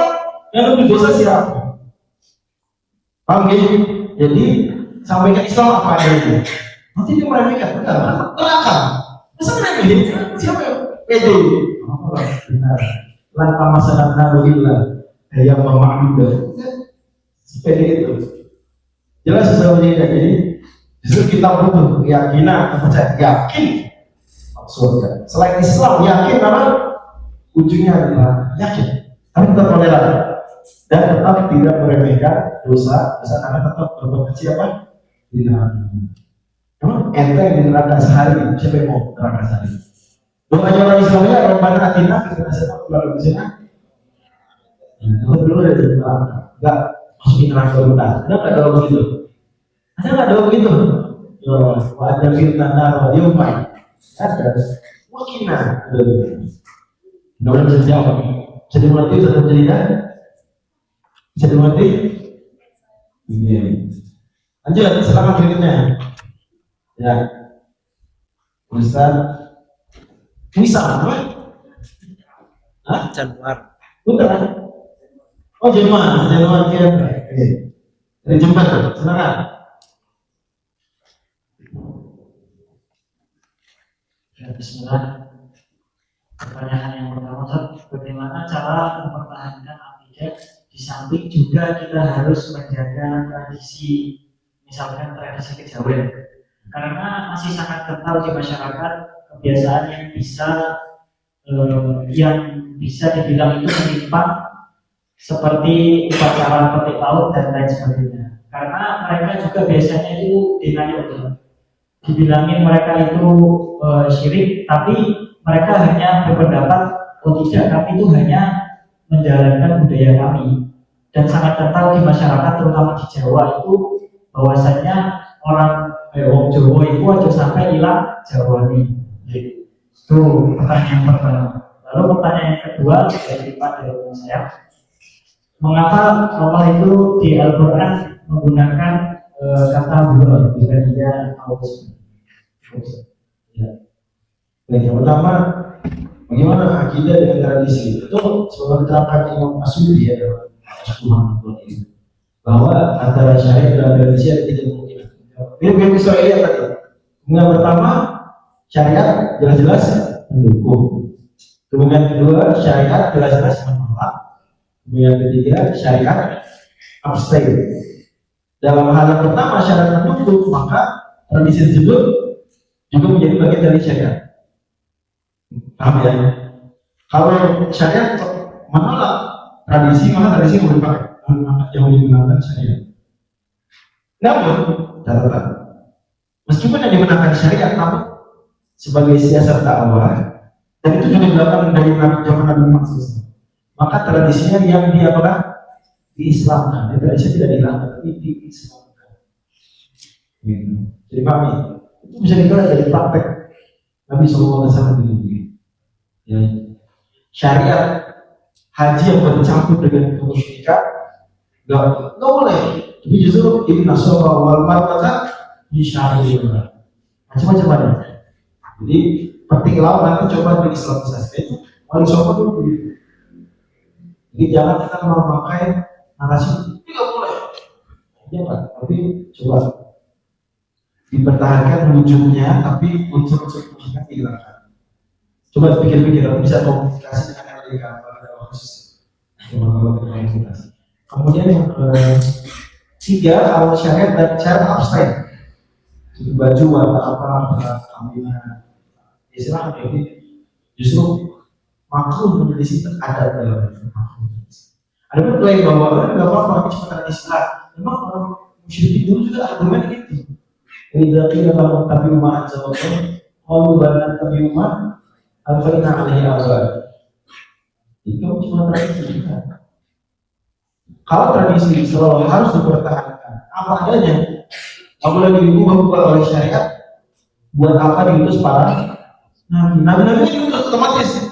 S1: Yang lebih dosa siapa? Paham ya? Jadi sampaikan Islam apa adanya. Nanti dia meremehkan, benar? Terangkan. Masa meremehin? Siapa yang pede? Benar. Lantang masalah naruhillah yang memaklumkan. Sepede itu. Jelas sebenarnya. Jadi justru kita butuh keyakinan, kepercayaan, yakin surga. Selain Islam, yakin karena ujungnya adalah yakin. Tapi tetap toleran dan tetap tidak meremehkan dosa karena tetap berbuat kecil apa? Di neraka. Emang enteng di neraka sehari, siapa yang mau neraka sehari? Doanya orang Islamnya Rabbana atina fid dunya hasanah wa fil akhirati hasanah. Kalau dulu ada neraka, enggak masukin neraka bentar. Ada nggak doa begitu? Ada nggak doa begitu? Wa ada fitnah nar wa yumai. Ada. Wakina. Doa bisa jawab. Bisa dimengerti, bisa menjadi bisa dimengerti? Iya. Lanjut, silakan berikutnya. Ya, Ustaz. Misal apa? Hah? Januar. Bukan. Oh, Januar kira. Dari Jember, silakan.
S2: Ya, bismillah. Pertanyaan yang pertama, bagaimana cara mempertahankan akidah di samping juga kita harus menjaga tradisi, misalkan tradisi kejawen, karena masih sangat kental di masyarakat kebiasaan yang bisa dibilang itu menyimpang, seperti upacara petik laut dan lain sebagainya. Karena mereka juga biasanya itu denial, dibilangin mereka itu syirik, tapi mereka hanya berpendapat oh tidak, kami itu hanya menjalankan budaya kami. Dan sangat kental di masyarakat, terutama di Jawa itu, bahwasanya orang wong Jawa itu aja sampai hilang Jawa ini. Itu pertanyaan pertama. Lalu pertanyaan yang kedua dari saya, mengapa Allah itu di Al-Quran menggunakan kata dua, bukan dia aus?
S1: Ya. Yang pertama, bagaimana akidah dengan tradisi? Itu sebagai diterapkan Imam Asy'ari ya dalam ini, bahwa antara syariat dan tradisi ada tiga kemungkinan. Ini Israel tadi. Yang pertama, syariat jelas-jelas mendukung. Kemudian kedua, syariat jelas-jelas menolak. Kemudian ketiga, syariat abstain. Dalam hal yang pertama, syariat mendukung, maka tradisi tersebut juga menjadi bagian dari syariat. Paham ya? Kalau syariat menolak tradisi, maka tradisi merupakan yang digunakan syariat. Namun, catatan, meskipun yang digunakan syariat, namun sebagai siasat dakwah, dan itu juga dilakukan dari zaman Nabi Muhammad SAW, maka tradisinya yang diislamkan, tradisi tidak dihilangkan, tapi diislamkan. Jadi pahami, itu bisa dilihat dari praktek Nabi SAW dulu. Ya. Syariat haji yang bercampur dengan kemusyrikan nggak boleh. Tapi justru ini nasofa wal markata di syariat macam-macam ada. Jadi penting lawan nanti coba berislamisasi itu paling sopan dulu. Jadi jangan kita memakai narasi tidak boleh. Ya Pak, tapi coba dipertahankan wujudnya, tapi unsur-unsur kemusyrikan dihilangkan. Coba pikir-pikir, bisa komunikasi dengan mereka pada khusus. Kemudian yang ketiga, kalau syariat dan syariat abstain. Jadi baju apa kambingan, istilah ini justru makruh menjadi adat dalam makruh. Ada pun klaim bahwa nggak apa-apa cuma tradisi Islam. Memang orang
S2: Musyrikin dulu juga argumen gitu. Idza qila lahum tabi'u ma anzalallah qalu bal nattabi'u ma alfayna 'alaihi aba. Itu cuma tradisi. Kalau tradisi selalu harus dipertahankan apa adanya, apalagi diubah oleh syariat, buat apa diutus para nabi? Nabi-nabi itu otomatis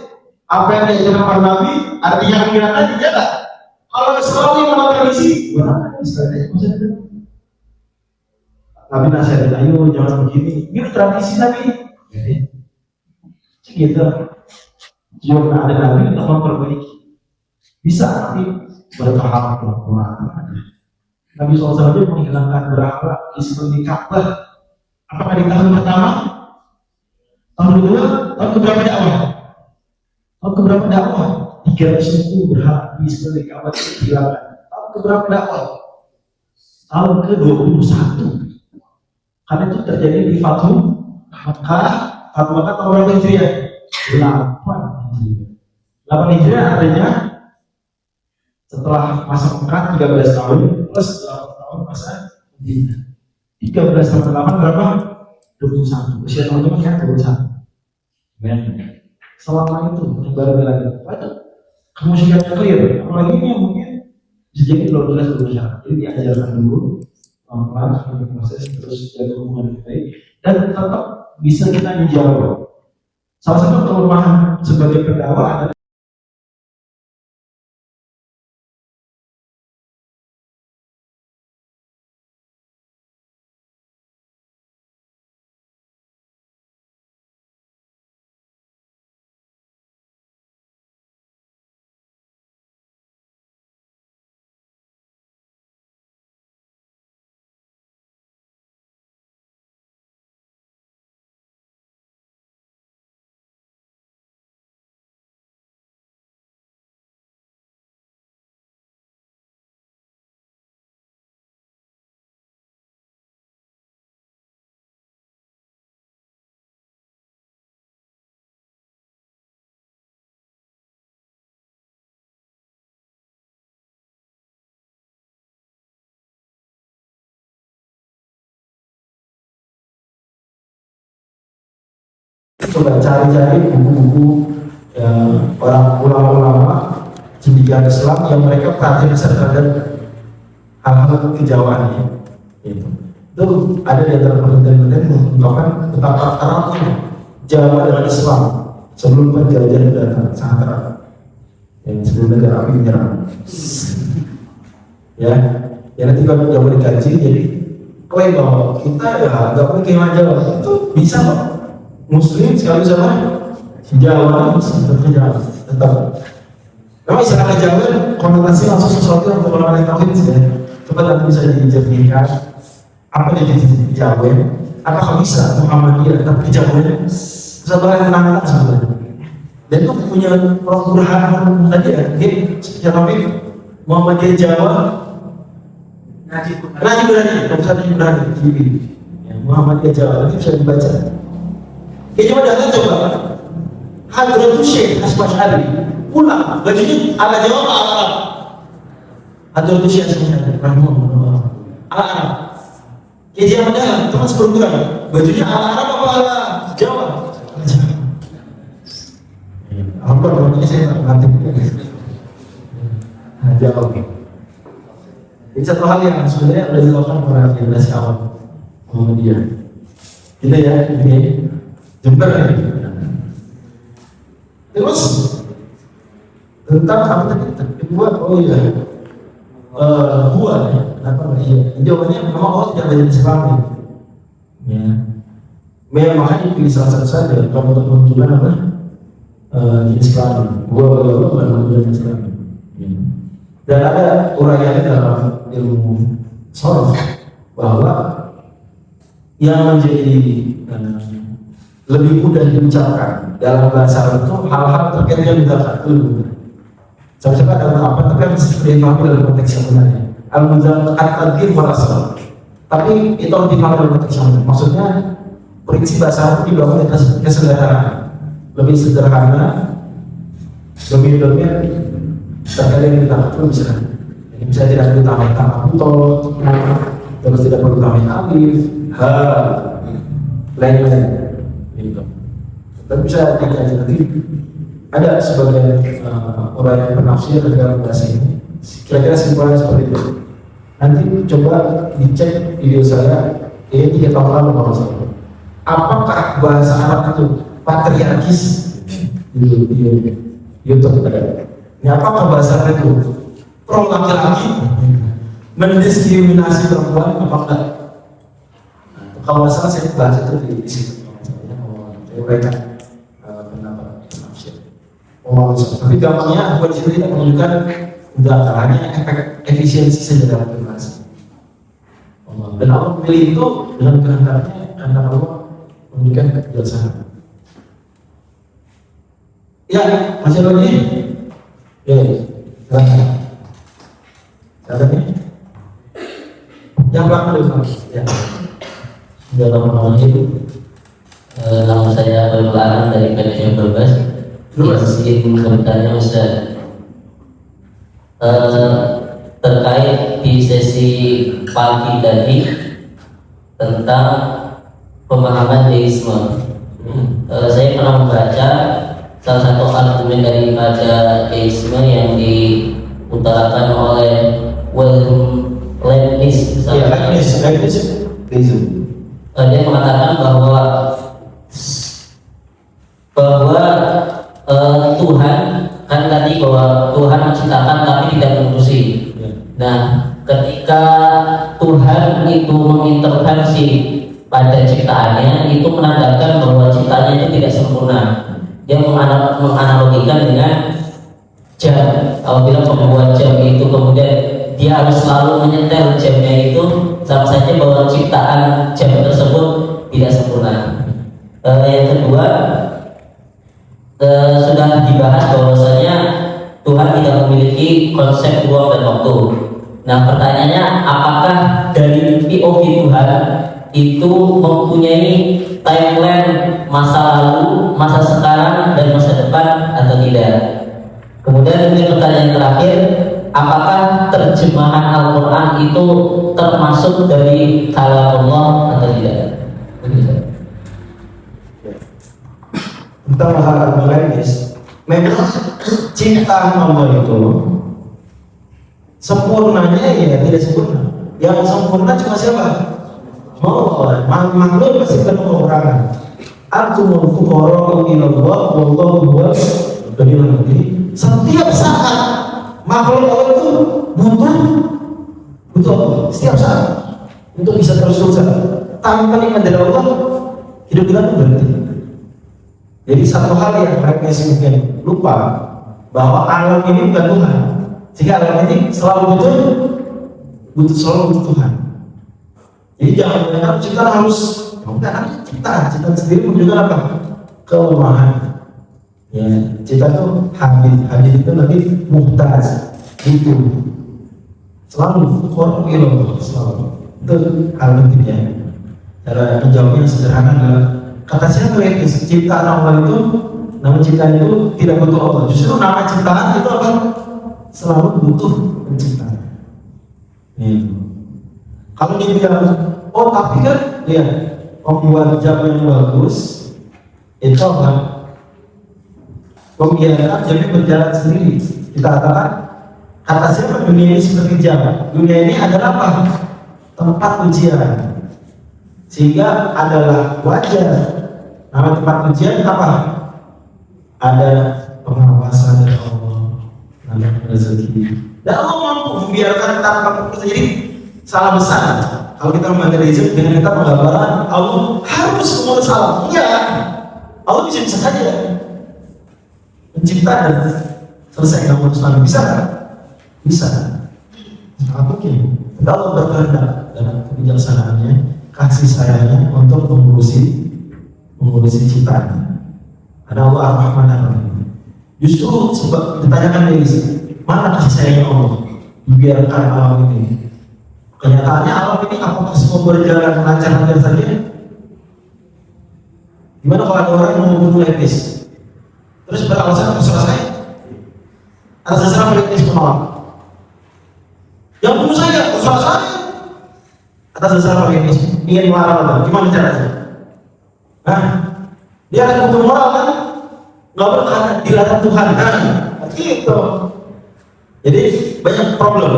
S2: apa yang diajarkan para nabi artinya mengira tadi ya tak? Kalau selalu yang mana tradisi, buat apa sekali? Nabi nasihat, ayo jangan begini. Ini tradisi Nabi. Gitu. Jika ada Nabi untuk memperbaiki, bisa nanti bertahap pelan-pelan. Nabi SAW aja menghilangkan berhala di sekeliling Ka'bah. Apakah di tahun pertama? Tahun kedua? Tahun keberapa dakwah? Tahun keberapa dakwah? 300.000 berhala di sekeliling Ka'bah dihilangkan. Tahun keberapa dakwah? Tahun ke-21. Karena itu terjadi di Fathu Makkah. Fathu Makkah tahun berapa Hijriah? 8 Hijriah artinya setelah masa Mekah 13 tahun plus 8 tahun masa Madinah. 13 tambah 8 berapa? 21. Usia teman-teman kan 21. Selama itu baru bilang kamu sudah clear. Apalagi ini yang mungkin bisa jadi belum jelas berusaha. Jadi diajarkan dulu pelan-pelan proses terus jaga hubungan yang baik dan tetap bisa kita menjawab. Salah satu kelemahan sebagai pendakwah adalah coba cari-cari buku-buku orang ulama-ulama cendekiawan Islam yang mereka perhatian besar terhadap hal-hal kejauhan itu ada di antara penelitian-penelitian mengungkapkan betapa eratnya Jawa dengan Islam sebelum penjajahan datang, sangat erat sebelum negara api menyerang ya nanti kalau Jawa dikaji jadi klaim bahwa kita ya nggak boleh kehilangan Jawa itu bisa kok. Muslim sekali sama Jawa tetap. Memang istilah kejauhan konotasi langsung sesuatu yang orang yang tahu ini coba nanti bisa dijelaskan apa definisi kejauhan. Apakah bisa Muhammadiyah tetap kejauhan? Sebenarnya menantang sebenarnya. Dan itu punya Prof. Burhan tadi ya, yang Muhammadiyah Jawa. Najib Burhani, Prof. Najib Burhani, Muhammadiyah Jawa nanti bisa dibaca. Coba datang coba Hadratul Syekh Hasyim Asy'ari pulang bajunya ala Jawa apa ala Arab? Hadratul Syekh Hasyim Asy'ari rahimahullah ala Arab. Kiai Ahmad teman seperguruan bajunya ala Arab apa ala Jawa? Apa namanya saya nanti Jawa. Ini satu hal yang sebenarnya sudah dilakukan oleh generasi awal Muhammadiyah. Kita ya ini Jember ini. Terus tentang apa tadi? Kedua, oh iya, gua ya, apa iya? Jawabannya memang Allah tidak belajar Islam ya. Makanya pilih salah satu saja kalau untuk menunjukkan apa? Islam. Gua bukan menunjukkan Islam. Dan ada uraiannya dalam ilmu sorof bahwa yang menjadi lebih mudah diucapkan dalam bahasa Arab itu hal-hal terkait dengan mudzakkar itu lebih mudah. Sama-sama ada apa tapi harus dipahami dalam konteks yang benar. Al-mudzakkar at-tadhkir wal-asrar. Tapi itu harus dipahami dalam konteks yang benar. Maksudnya prinsip bahasa Arab dibangun atas kesederhanaan. Lebih sederhana, lebih terkait dengan mudzakkar itu bisa. Jadi bisa tidak ditambahkan butot,
S1: terus tidak perlu tambahin alif, ha, lain-lain gitu. Tapi bisa dikaji nanti. Ada sebagian orang yang penafsir dalam bahasa ini, kira-kira simpulannya seperti itu. Nanti coba dicek video saya, ini 3 tahun lalu kalau saya. Apakah bahasa Arab itu patriarkis di YouTube ada? Ini apakah bahasa Arab itu pro laki-laki, mendiskriminasi perempuan, apakah? Kalau masalah saya bahas itu di situ. Saya uraikan pendapat penafsir. Tapi gampangnya buat sini tidak menunjukkan hanya efek efisiensi saja dalam bermasa. Dan Allah memilih itu dengan kehendaknya karena Allah menunjukkan kebijaksanaan. Ya, masih lagi? Ya, silakan. Silakan. Yang belakang dulu, ya.
S3: Bismillahirrahmanirrahim. Nama saya Berlarang dari PNS Brebes. Izin bertanya Ustaz, terkait di sesi pagi tadi tentang pemahaman deisme. Saya pernah membaca salah satu argumen daripada deisme yang diutarakan oleh Leibniz. Dia mengatakan bahwa Tuhan kan tadi bahwa Tuhan menciptakan tapi tidak mengurusi. Nah, ketika Tuhan itu mengintervensi pada ciptaannya, itu menandakan bahwa ciptaannya itu tidak sempurna. Dia menganalogikan dengan jam. Apabila pembuat jam itu kemudian dia harus selalu menyetel jamnya itu, sama saja bahwa ciptaan jam tersebut tidak sempurna. Yang kedua, sudah dibahas bahwasanya Tuhan tidak memiliki konsep ruang dan waktu. Nah, pertanyaannya, apakah dari POV Tuhan itu mempunyai timeline masa lalu, masa sekarang, dan masa depan atau tidak? Kemudian mungkin pertanyaan terakhir, apakah terjemahan Al-Quran itu termasuk dari kalam Allah atau tidak?
S1: Tentang hal Leibniz, memang ciptaan Allah itu sempurnanya ya tidak sempurna. Yang sempurna cuma siapa? Allah. Makhluk pasti penuh kekurangan. Antumul fuqara ila Allah wallahu huwal ghaniyyul hamid. Setiap saat makhluk Allah itu butuh Allah. Setiap saat untuk bisa terus-terusan. Tanpa nikmat dari Allah, hidup kita itu berhenti. Jadi satu hal yang mereka mungkin lupa, bahwa alam ini bukan Tuhan, sehingga alam ini selalu butuh Tuhan. Jadi jangan menganggap ciptaan harus, bukan ciptaan sendiri menunjukkan apa? Kelemahan. Ya, ciptaan itu hadis itu nanti muhtaj, butuh. Selalu fuqara ilallah, selalu. Itu hal pentingnya. Cara menjawabnya sederhana adalah, kata siapa yang ciptaan Allah itu, nama ciptaan itu tidak butuh Allah. Justru nama ciptaan itu apa? Selalu butuh penciptaan. Kalau dia bilang, oh tapi kan lihat membuat jam yang bagus itu apa? Membiarkan jamnya berjalan sendiri. Kita katakan, kata siapa dunia ini seperti jam? Dunia ini adalah apa? Tempat ujian. Sehingga adalah wajar. Nama tempat ujian apa? Ada pengawasan dari Allah, ada rezeki. Dan Allah mampu membiarkan tanpa keputusan. Jadi salah besar kalau kita membaca rezeki dengan kita menggambarkan Allah harus semua salah. Enggak. Allah bisa saja mencipta dan selesai kamu selalu bisa kan? Bisa. Sangat mungkin. Allah berkehendak dalam kebijaksanaannya, kasih sayangnya untuk mengurusi ciptaan. Ada Allah Ar-Rahman Ar-Rahim. Justru sebab ditanyakan dari mana kasih sayangnya Allah dibiarkan alam ini. Kenyataannya alam ini apakah semua berjalan lancar-lancar saja? Gimana kalau ada orang yang mau bunuh Leibniz, terus beralasan selesai atas dasar Leibniz menolak? Yang bunuh saya, terserah saya.
S4: atas dasar apa ini? Ingin melarang Allah, gimana caranya? Hah? Dia akan butuh moral kan? Nggak boleh karena dilarang Tuhan, nah gitu. Jadi banyak problem.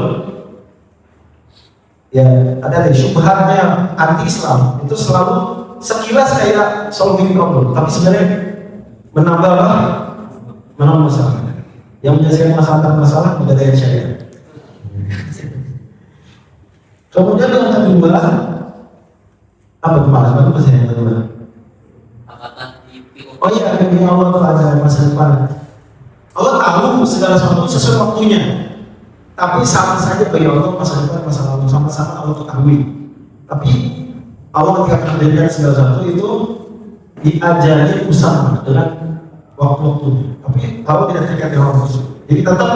S4: Ya, ada syubhatnya anti-Islam itu selalu sekilas kayak solving problem, tapi sebenarnya menambah apa? Menambah masalah. Yang menyelesaikan masalah budaya syariah. Kemudian yang kedua, apa kemarin? Apa bahasa yang kedua?
S3: Apakah di
S4: Oh iya, bagi Allah itu ada masa depan. Allah tahu segala sesuatu sesuai waktunya. Tapi sama saja bagi Allah masa depan, masa lalu sama-sama Allah ketahui. Tapi Allah ketika menjadikan segala sesuatu itu diajari bersama dengan waktu-waktunya. Tapi Allah tidak terikat dengan waktu. Jadi tetap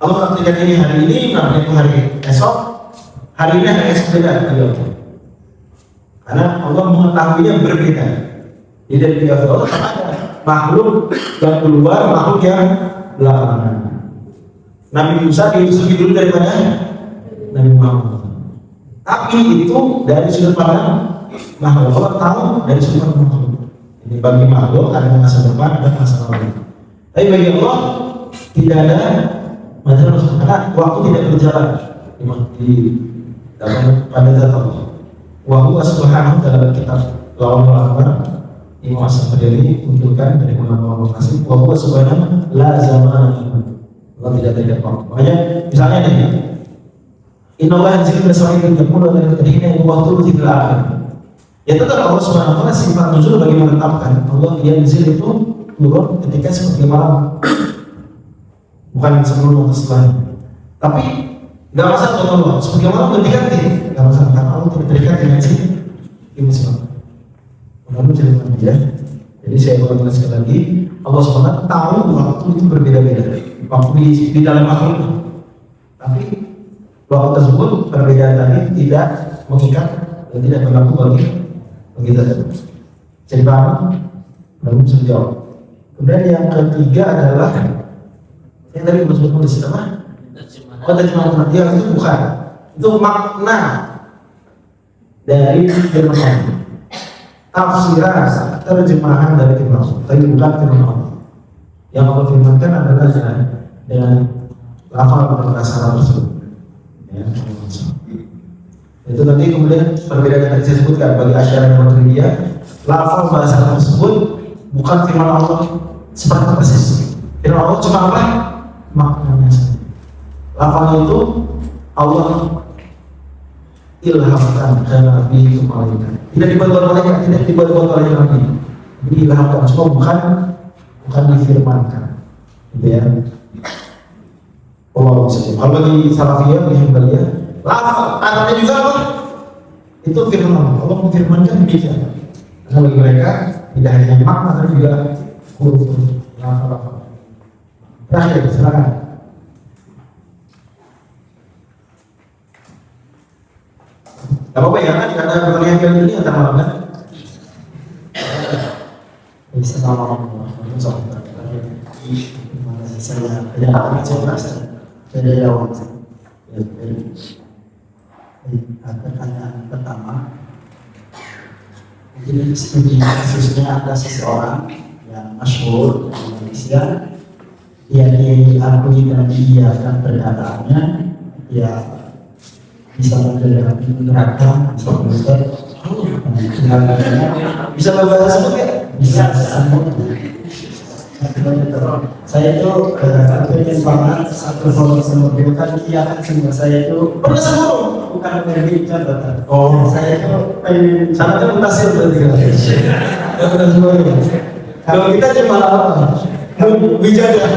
S4: Allah menartikan ini hari ini, menartikan itu hari esok. Hari ini hari esok beda bagi Allah. Karena Allah mengetahuinya berbeda. Jadi dari pihak Allah ada makhluk yang keluar, makhluk yang belakangan. Nabi Musa diutus lebih dulu daripada Nabi Muhammad. Tapi itu dari sudut pandang makhluk. Allah tahu dari sudut pandang makhluk. Jadi bagi makhluk ada masa depan dan masa lalu. Tapi bagi Allah tidak ada masa lalu karena waktu tidak berjalan di dalam pada zat Allah. Wa subhanahu dalam kitab Lawan Al-Akbar Imam As-Safari untukkan dari ulama Al-Qasim wa subhanahu la zaman. Allah tidak ada waktu. Makanya misalnya nih, Inna Allah yanzilu ila sama'i yaqulu la tadhina wa waktu fil akhir. Ya tetap Allah Subhanahu wa taala sifat nuzul bagi menetapkan Allah yanzil itu turun ketika seperti malam. Bukan sebelum atau setelah. Tapi enggak masalah kalau Allah seperti malam ganti-ganti. Enggak masalah karena Allah tidak terikat dengan si Islam. Lalu cerita dia. Jadi saya boleh jelaskan lagi, Allah SWT tahu waktu itu berbeda-beda. Waktu di dalam makhluk. Tapi waktu tersebut perbedaan tadi tidak mengikat dan tidak berlaku bagi kita. Jadi paham? Belum bisa jawab. Kemudian yang ketiga adalah yang tadi disebut nulis apa? Oh, terjemahan yang itu bukan. Itu makna dari firman Allah. Tafsiran, terjemahan dari firman Allah, tapi bukan firman Allah. Yang Allah firmankan adalah dengan lafal bahasa Arab tersebut. Ya, itu nanti kemudian perbedaan yang tadi saya sebutkan bagi Asy'ariyah dan Maturidiyah, lafal bahasa Arab tersebut bukan firman Allah seperti persis. Firman Allah cuma apa? Maknanya saja. Lafalnya itu Allah ilhamkan ke Nabi itu malaikat. Tidak dibuat malaikat, tidak dibuat oleh Nabi. Diilhamkan, cuma bukan difirmankan. Gitu ya. Allah SWT. Kalau bagi Salafiyah, bagi Hanbaliyah, lafal, katanya juga apa? Itu firman Allah. Allah menfirmankan demikian. Karena bagi mereka tidak hanya makna, tapi juga huruf-huruf, lafal-lafal. Terakhir, silakan. Gak apa-apa ya kan? Karena pertanyaan kali ini antar malam kan? Assalamualaikum warahmatullahi wabarakatuh. Saya jawab. Pertanyaan pertama, mungkin studi kasusnya ada seseorang yang masyhur di Indonesia, dia diakui dan diiyakan perkataannya, ya bisa menjadi neraka, bisa berbahasa sebut ya? Bisa. Saya itu pengen banget satu follow semua bukan kiamat semua. Saya itu pernah semua bukan berbicara catatan. Oh, saya itu pengen sangat mutasil berarti kan? Ya pernah semua. Kalau kita cuma apa? Bicara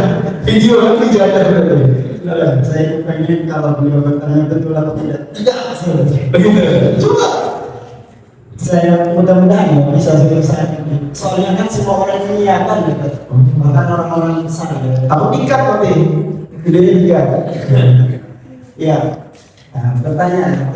S4: video kan bicara berarti. Saya itu pengen kalau beliau bertanya betul atau tidak. Tidak. Coba. Saya mudah-mudahan bisa selesai. Soalnya kan semua orang ini akan gitu. Bahkan orang-orang besar. Aku ikat tapi gede ikat. Iya. Nah, pertanyaan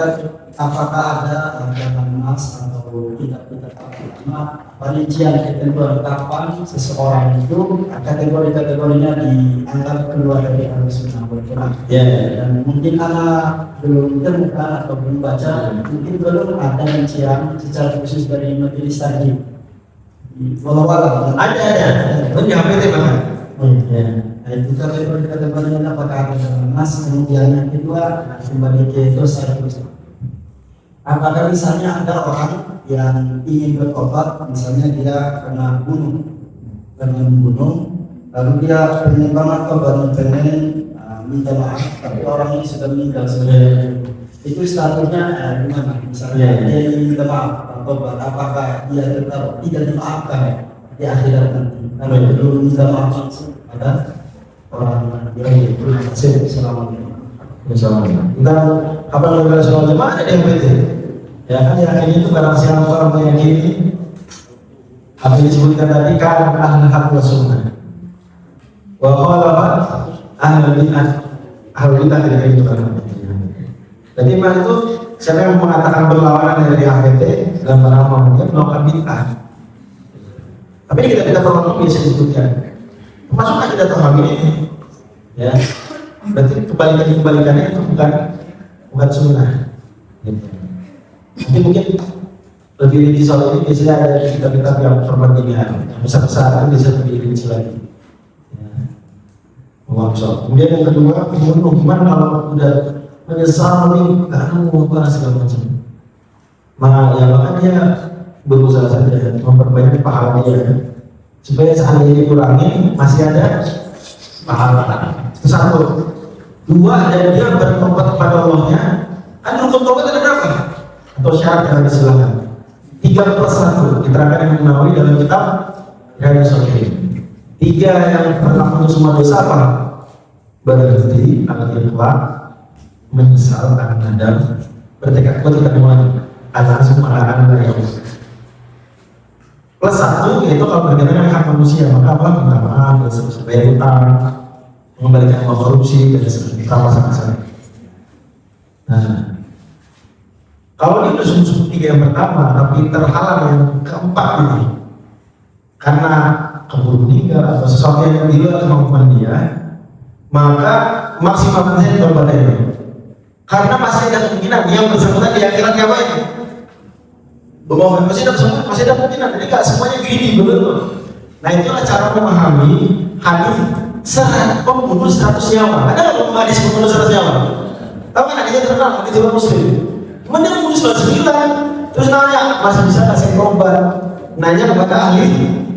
S2: apakah ada dalam nas atau kitab-kitab agama perincian kategori kapan seseorang itu kategorinya dianggap keluar dari Ahlussunnah wal Jamaah? Dan mungkin anak belum temukan atau belum baca, mungkin belum ada rincian secara khusus dari majelis tadi. Walau
S4: Ada. Itu di HPT banget.
S2: Nah, itu kategorinya apakah ada dalam nas? Kemudian yang kedua kembali ke dosa itu. Apakah misalnya ada orang yang ingin bertobat, misalnya dia kena membunuh, lalu dia pengen banget tobat, pengen minta maaf, tapi orang ini sudah meninggal sebenarnya. Itu statusnya gimana? Misalnya dia ingin minta maaf, tobat, apakah dia tetap tidak dimaafkan di akhirat nanti? Kalau belum minta maaf langsung ada orang yang berhasil selama ini.
S4: Kita kapan negara soal jemaah ada di HPT? Ya kan yakini itu barang siapa orang meyakini apa yang disebutkan tadi kan ahli hak wa sunnah. Wa khalafa ahli bid'ah tidak itu kan. Jadi iman itu siapa yang mengatakan berlawanan dari HPT dalam barang dia melakukan bid'ah. Tapi ini kita perlu biasa disebutkan. Termasuk akidah tauhid ini. Ya. Berarti kebalikannya itu bukan sunnah. Mungkin lebih rinci soal ini biasanya ada kitab-kitab yang perbandingan yang besar-besar kan bisa lebih rinci lagi. Kemudian yang kedua, gimana kalau udah menyesal nih, apa segala macam. Maka dia berusaha saja memperbanyak pahala dia supaya seandainya dikurangi masih ada pahala. Itu satu. Dua, dan dia bertobat kepada Allahnya. Kan rukun tobat ada berapa? Atau syarat yang disilakan 3+1 diterangkan yang Nawawi dalam kitab Riyadhus Shalihin. 3 yang berlaku semua dosa apa? Berhenti, al-ikhlas, menyesal akan nadam, bertekad kuat tidak mengulangi atas pengalaman dari Allah. +1 yaitu kalau berkaitan dengan hak manusia, maka apa? Minta maaf, bayar utang, mengembalikan uang korupsi dan sama-sama. Nah, kalau dia sudah 3 yang pertama, tapi terhalang yang keempat ini, karena keburu meninggal atau sesuatu yang di luar kemampuan dia, maka maksimalkan saja tobatnya. Karena masih ada kemungkinan yang bersangkutan di akhiratnya baik. Masih ada kemungkinan. Jadi nggak semuanya gini, betul. Nah itulah cara memahami hadis pembunuh 100 nyawa. Ada nggak hadis pembunuh 100 nyawa? Tahu kan hadisnya terkenal, hadis Imam Muslim. Kemudian dia membunuh 99, terus nanya, masih bisa kasih tobat? Nanya kepada ahli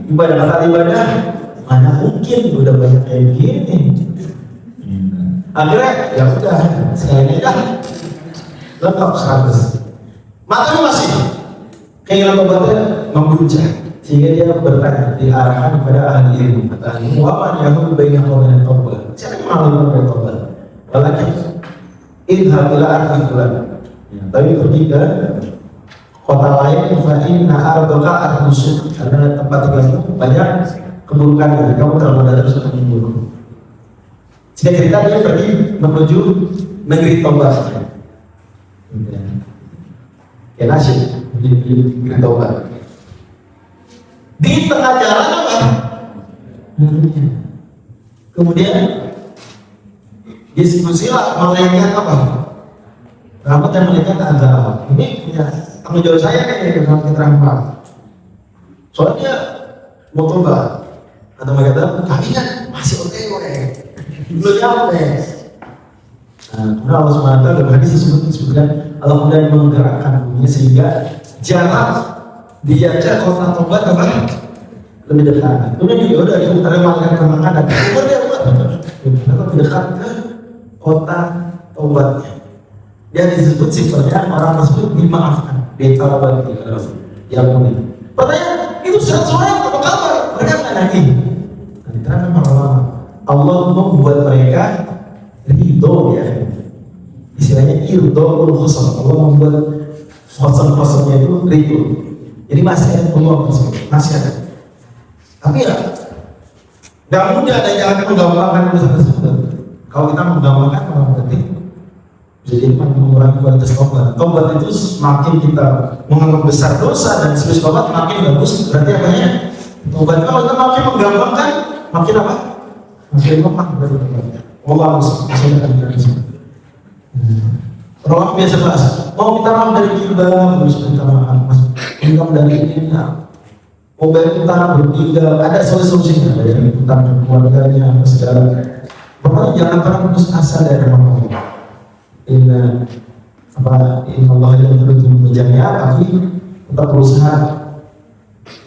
S4: ibadah, mana mungkin udah banyak kayak begini. Akhirnya ya udah, sekali aja lengkap 100. Maka masih keinginan tobatnya membuncah, sehingga dia bertanya, diarahkan kepada ahli ilmu. Kata ahli ilmu, apa yang lebih baik dan tobat? Siapa yang mau lebih tobat? Apalagi idhab ila arti fulan. Tapi ketiga, kota lain fa'in na'ardoka ar-musuh, karena tempat tinggalmu banyak keburukan, kamu terlalu terus membunuh. Sehingga cerita dia pergi menuju negeri Tobat. Ya nasib di negeri Tobat. Di tengah jalan apa? Kemudian diskusilah malaikat apa? Rahmat yang malaikat azab. Ini punya tanggung jawab saya kan ya dalam keterangan. Soalnya mau tobat atau malaikat tapi kan masih OTW. Belum nyampe. Nah, Allah SWT dalam hadis disebutkan Allah kemudian menggerakkan bumi sehingga jarak diajak kota Tobat apa? Lebih dekat. Kemudian juga udah diutara malaikat kemana dan kemudian apa dekat ke kota Tobatnya. Dia disebut sifatnya orang tersebut dimaafkan, ditaubat ya mungkin. Pertanyaan itu 100 orang apa kabar? Mereka nggak nanya. Nanti terangkan malam. Allah membuat mereka ridho ya, istilahnya irdhul khusam. Allah membuat khusam-khusamnya itu ridho. Jadi masih ada peluang tersebut, masih ada. Tapi ya nggak mudah, dan jangan menggampangkan urusan tersebut. Kalau kita menggampangkan malah berarti Jadi mengurangi kualitas tobat. Tobat itu semakin kita menganggap besar dosa dan serius tobat makin bagus. Berarti apa ya? Tobat kalau kita makin menggampangkan, makin apa? Makin lemah dari tobatnya. Allah saya akan bilang di sini. Orang biasa bahas, mau minta maaf dari kita, harus minta maaf, minta dari ini. Mau bayar utang bertiga, ada solusinya bayar utang keluarganya, segala. Pokoknya jangan pernah putus asa dari Allah. Inna Allah yang terus menjadinya, tapi tetap berusaha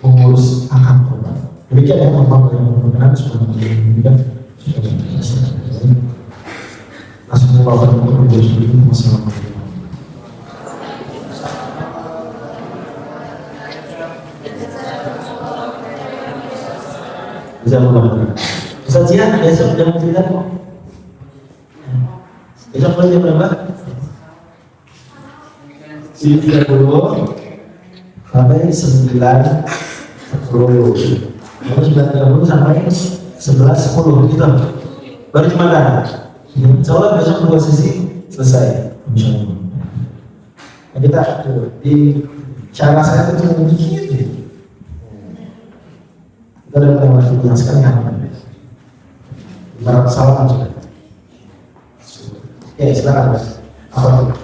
S4: mengurus akal korban. Demikian yang memang benar sudah menjadikan langsung bawa untuk berjudi masalah. Bisa mulai. Ustaz Jihan besok jam 9 kok. Besok mulai jam berapa? 7.30 sampai 9.10. Lalu 9.30 sampai 11.10 gitu. Baru Jumatan. Insya Allah besok 2 sesi selesai. Insya Allah. Nah, kita di cara saya itu cuma dikit. Kita udah melewati yang sekali apa? Para pesawat sudah. Oke, silakan Mas. Apa itu?